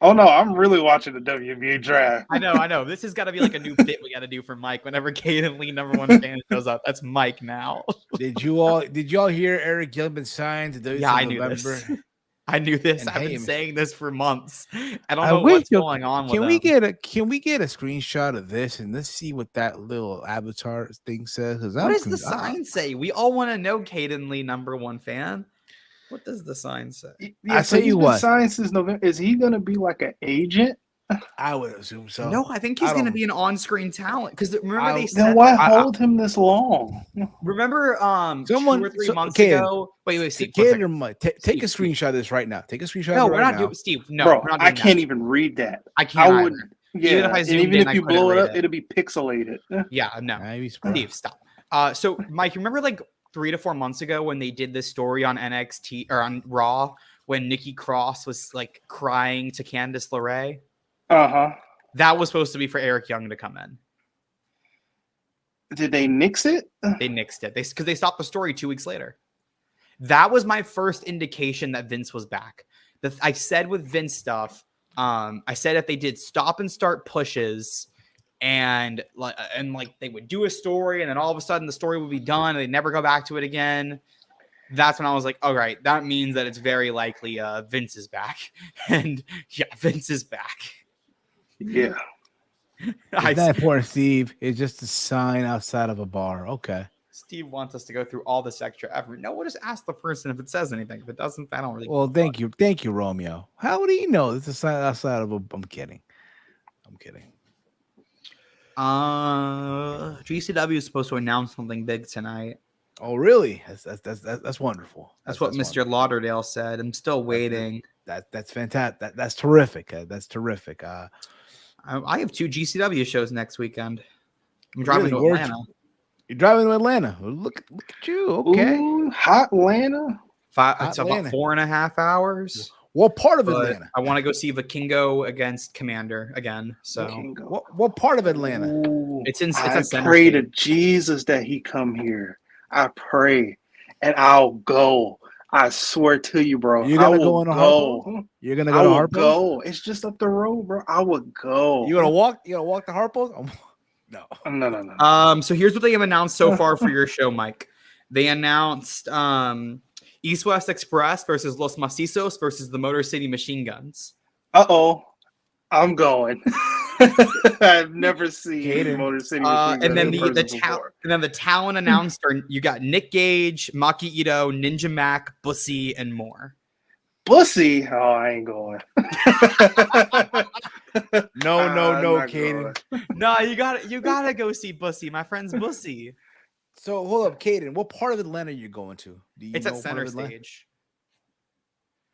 Oh, no, I'm really watching the WNBA draft. I know. This has got to be like a new bit we got to do for Mike whenever Kaden Lee, #1 fan, shows up. That's Mike now. Did y'all hear Eric Young been signed to WWE? Yeah, I knew this. I knew this. I've been saying this for months. I don't know what's going on with Can we get a screenshot of this and let's see what that little avatar thing says? What does the sign say? We all want to know, Kaden Lee, #1 fan. What does the sign say? Yeah, I tell you what. Signed since November. Is he going to be like an agent? I would assume so. No, I think he's going to be an on-screen talent. Because remember they said, then why hold him this long? Remember, 2 or 3 months ago. Wait, Steve. Take a screenshot of this right now. Take a screenshot. No, we're not doing Steve. No, bro, we're not I can't even read that. I can't. I wouldn't. Yeah, even if you blow it up, it'll be pixelated. Yeah, no. Steve, stop. So Mike, you remember like 3 to 4 months ago when they did this story on NXT or on Raw when Nikki Cross was like crying to Candice LeRae? That was supposed to be for Eric Young to come in. Did they nix it? They nixed it. Because they stopped the story 2 weeks later. That was my first indication that Vince was back. I said with Vince stuff, I said if they did stop and start pushes and they would do a story and then all of a sudden the story would be done and they'd never go back to it again. That's when I was like, all right, that means that it's very likely Vince is back. And yeah, Vince is back. Yeah. It's not important, Steve. It's just a sign outside of a bar. Okay. Steve wants us to go through all this extra effort. No, we'll just ask the person if it says anything. If it doesn't, I don't really. Well, thank you, Romeo. How do you know it's a sign outside of a? I'm kidding. GCW is supposed to announce something big tonight. Oh, really? That's wonderful. That's what Mr. Lauderdale said. I'm still waiting. That's fantastic. That's terrific. That's terrific. I have 2 GCW shows next weekend. I'm driving to Atlanta. You're driving to Atlanta. Look at you. Okay. Ooh, hot Atlanta. It's about 4.5 hours. What part of Atlanta? I want to go see Vikingo against Commander again. So what part of Atlanta? Ooh, it's in. I pray to Jesus that he come here. I pray, and I'll go. I swear to you, bro. You're gonna go on a Harpo? You're gonna go to Harpo? Go. It's just up the road, bro. I would go. You gonna walk? You gonna walk to Harpo? No. So here's what they have announced so far for your show, Mike. They announced East West Express versus Los Macizos versus the Motor City Machine Guns. I'm going. I've never seen Motor City Machine Guns and then the talent announced you got Nick Gage, Maki Ito, Ninja Mac, Bussy, and more. Bussy? Oh, I ain't going. No, Caden. No, you gotta go see Bussy. My friend's Bussy. So hold up, Caden. What part of Atlanta are you going to? It's at Center Stage.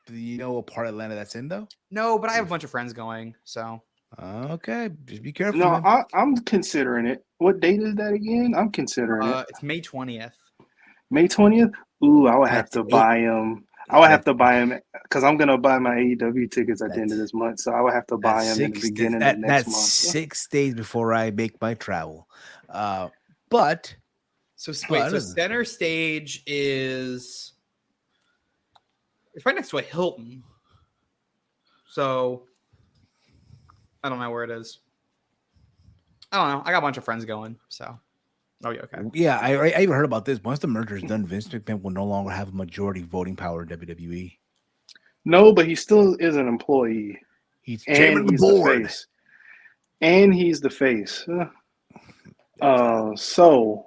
Do you know what part of Atlanta that's in though? No, but I have a bunch of friends going. So okay, just be careful. No, I'm considering it. What date is that again? I'm considering it. It's May 20th. May 20th? Ooh, I would have to buy him. I would have to buy him because I'm gonna buy my AEW tickets at the end of this month. So I would have to buy him in the beginning of next month. 6 days before I make my travel. But so Center Stage is it's right next to a Hilton. So I don't know where it is. I don't know. I got a bunch of friends going, so. Oh, yeah, okay. Yeah, I even heard about this. Once the merger is done, Vince McMahon will no longer have a majority voting power in WWE. No, but he still is an employee. He's chairman of the board. And he's the face. So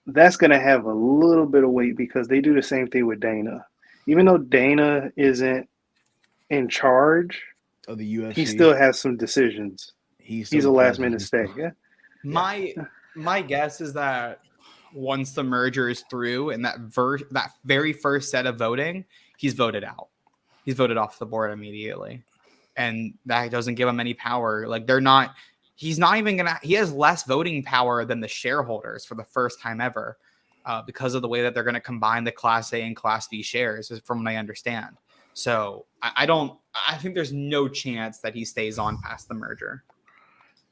that's going to have a little bit of weight because they do the same thing with Dana. Even though Dana isn't in charge of the UFC, he still has some decisions. He's a last-minute stay. Yeah. My guess is that once the merger is through and that very first set of voting, he's voted out. He's voted off the board immediately. And that doesn't give him any power. Like he's not even he has less voting power than the shareholders for the first time ever because of the way that they're going to combine the Class A and Class B shares, from what I understand. So I think there's no chance that he stays on past the merger.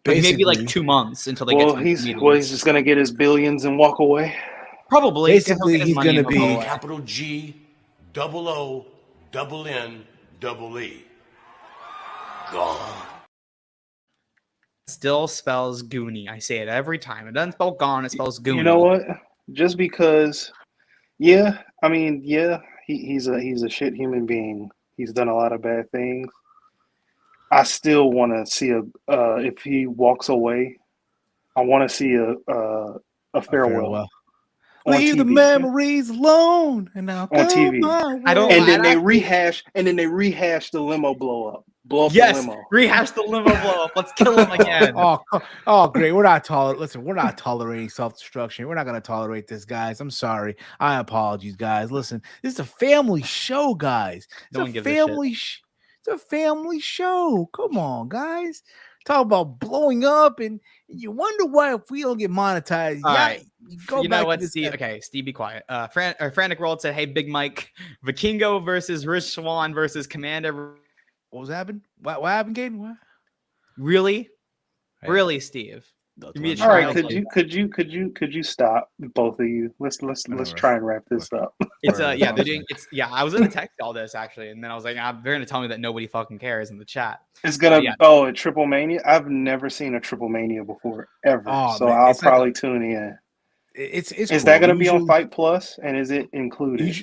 Maybe like 2 months until they get to he's just gonna get his billions and walk away. Probably. Basically, he's gonna be capital G, double O, double N, double E. Gone. Still spells Goonie. I say it every time. It doesn't spell gone. It spells Goonie. You know what? Just because, he's a shit human being. He's done a lot of bad things. I still want to see if he walks away, I want to see a farewell. Leave the memories alone, and now on TV. They rehash the limo blow up. Blow up the limo. Rehash the limo blow up. Let's kill him again. Great. We're not tolerating self-destruction. We're not going to tolerate this, guys. I'm sorry. I apologize, guys. Listen, this is a family show, guys. It's a family show. Come on, guys. Talk about blowing up, and you wonder why if we don't get monetized. All right. You know what, Steve? Okay, Steve, be quiet. Frantic World said, "Hey, Big Mike, Vikingo versus Rich Swann versus Commander." What was happening? What happened, Gaten? What? Really, really, Steve? All right, could you stop, both of you? Let's try and wrap this up. It's they're doing I was gonna text all this actually, and then I was like, they're gonna tell me that nobody fucking cares in the chat. It's gonna a Triple Mania. I've never seen a Triple Mania before ever, I'll probably tune in. Is that going to be on Fight Plus, and is it included?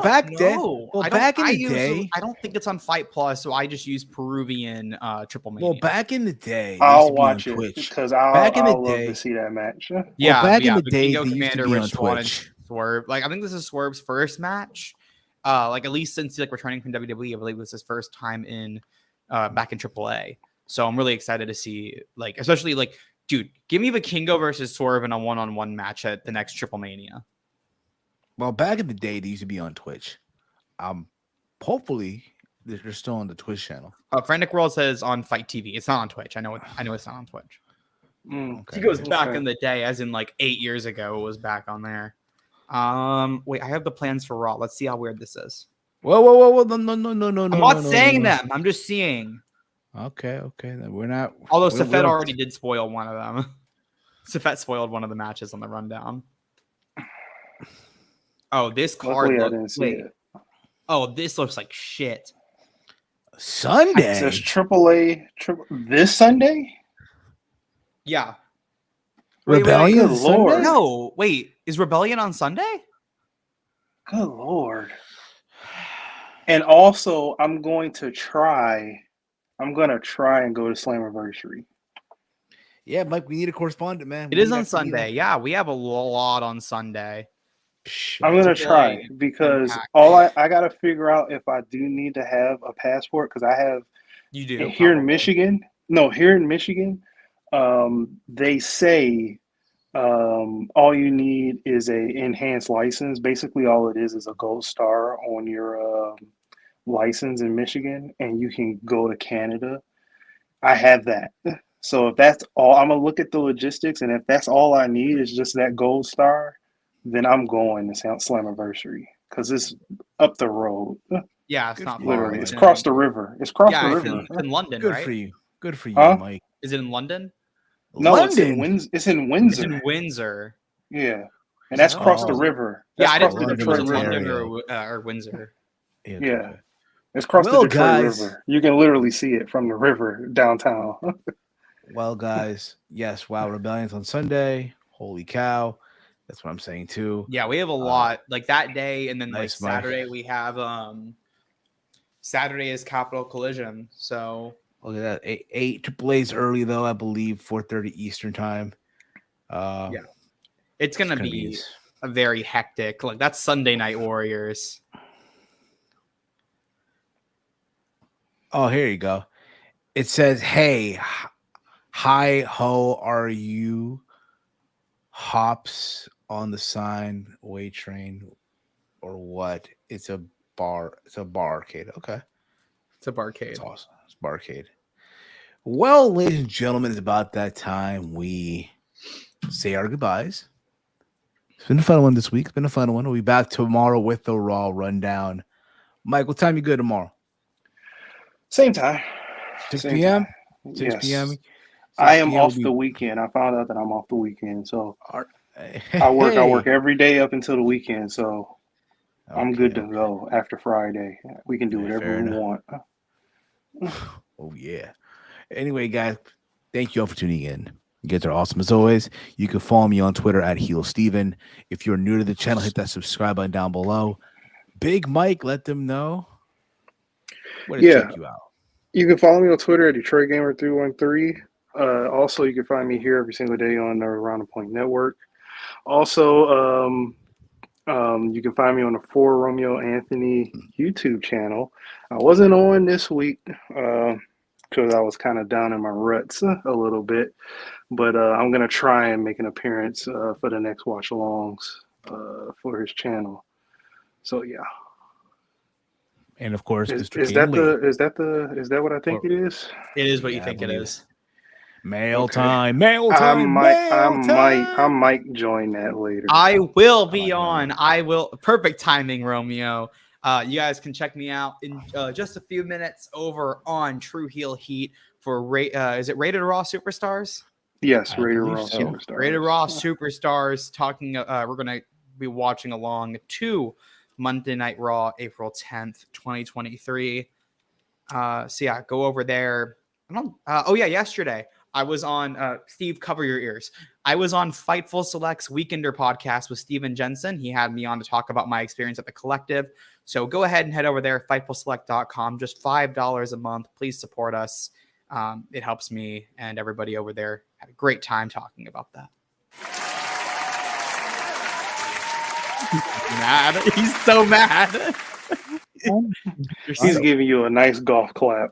Back in the day, I don't think it's on Fight Plus, so I just use Peruvian Triple Mania. Well, back in the day, I'll watch it because I'll love to see that match. Yeah, back in the day, they used to be on Twitch. Swerve, I think this is Swerve's first match, at least since returning from WWE. I believe it was his first time in back in AAA. So I'm really excited to see, especially dude, give me Vikingo versus Swerve in a one-on-one match at the next Triple Mania. Well, back in the day, they used to be on Twitch. Hopefully, they're still on the Twitch channel. Frantic World says on Fight TV. It's not on Twitch. I know it's not on Twitch. Okay. He goes back in the day, as in 8 years ago, it was back on there. Wait, I have the plans for Raw. Let's see how weird this is. Whoa. No. I'm not saying them. I'm just seeing. Okay. Then we're not. Although Safet already did spoil one of them. Safet spoiled one of the matches on the rundown. Oh, this card. This looks like shit. Sunday. It says AAA this Sunday. Yeah. Rebellion Good Sunday? Lord. No, wait. Is Rebellion on Sunday? Good Lord. And also, I'm going to try and go to Slammiversary. Yeah, Mike, we need a correspondent, man. It is on Sunday. Yeah, we have a lot on Sunday. I'm going to try because I got to figure out if I do need to have a passport because I have You do here in Michigan. No, here in Michigan, they say all you need is a enhanced license. Basically, all it is a gold star on your license in Michigan, and you can go to Canada. I have that. So if that's all, I'm gonna look at the logistics, and if that's all I need is just that gold star, then I'm going to Slammiversary because it's up the road. Yeah, it's not Literally, far. it's across the river. It's across the river. It's in London, Good right? for you. Good for you, Huh? Mike. Is it in London? No, London. It's in Windsor. It's in Windsor. Yeah, and that's across the river. That's I didn't know across if the it was in Detroit London River. or Windsor. Yeah. It's across the Detroit River. You can literally see it from the river downtown. Well, guys, yes, wow, Rebellion's on Sunday. Holy cow. That's what I'm saying too. Yeah, we have a lot like that day, and then nice, like Saturday we have Saturday is Capital Collision. So look at that. 8 AAA's early though, I believe 4:30 Eastern time. Yeah. It's gonna be a very hectic, like that's Sunday Night Warriors. Oh, here you go. It says, hey, hi ho, are you hops on the sign way train or what? It's a bar. It's a barcade. Okay. It's a barcade. It's awesome. It's barcade. Well, ladies and gentlemen, it's about that time we say our goodbyes. It's been a fun one this week. It's been a fun one. We'll be back tomorrow with the Raw Rundown. Mike, what time you good tomorrow? Same time. 6 p.m.? 6 yes. p.m.? 6 I am p.m. off the weekend. I found out that I'm off the weekend. So hey. I work every day up until the weekend. So I'm good to go after Friday. We can do whatever we want. Oh, yeah. Anyway, guys, thank you all for tuning in. You guys are awesome as always. You can follow me on Twitter at HeelSteven. If you're new to the channel, hit that subscribe button down below. Big Mike, let them know where to check you out. You can follow me on Twitter at DetroitGamer313. Also, you can find me here every single day on the Around the Point Network. Also, you can find me on the For Romeo Anthony YouTube channel. I wasn't on this week because I was kind of down in my ruts a little bit. But I'm going to try and make an appearance for the next watch-alongs for his channel. So, yeah. And of course, is that what I think it is? It is what you think it is. Mail time. I might join that later. I will be on. I will. Perfect timing, Romeo. You guys can check me out in just a few minutes over on True Heel Heat for is it Rated Raw Superstars? Yes, Rated Raw Superstars. Rated Raw Superstars. Talking. We're gonna be watching along to Monday Night Raw, April 10th, 2023. So yeah, go over there. Yesterday I was on Steve, cover your ears. I was on Fightful Select's Weekender podcast with Steven Jensen. He had me on to talk about my experience at the Collective. So go ahead and head over there, FightfulSelect.com. Just $5 a month. Please support us. It helps me and everybody over there. Had a great time talking about that. Mad. He's so mad. He's giving you a nice golf clap.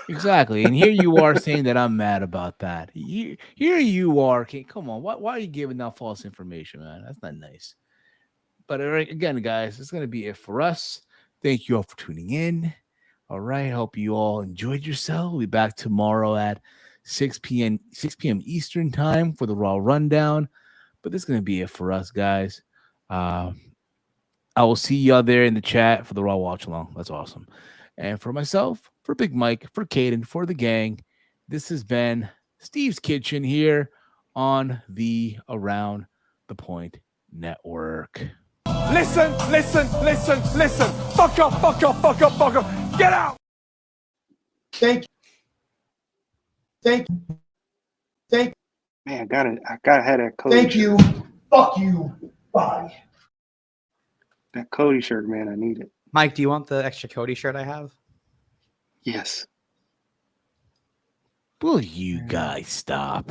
Exactly. And here you are saying that I'm mad about that. Here you are. Come on. Why are you giving out false information, man? That's not nice. But again, guys, it's going to be it for us. Thank you all for tuning in. All right. Hope you all enjoyed yourself. We'll be back tomorrow at 6 p.m. Eastern time for the Raw Rundown. But this is going to be it for us, guys. I will see y'all there in the chat for the Raw Watch Along. That's awesome. And for myself, for Big Mike, for Caden, for the gang, this has been Steve's Kitchen here on the Around the Point Network. Listen. Fuck up. Get out. Thank you. Man, I gotta have that Cody. Thank you. Fuck you. Bye. That Cody shirt, man. I need it. Mike, do you want the extra Cody shirt I have? Yes. Will you guys stop?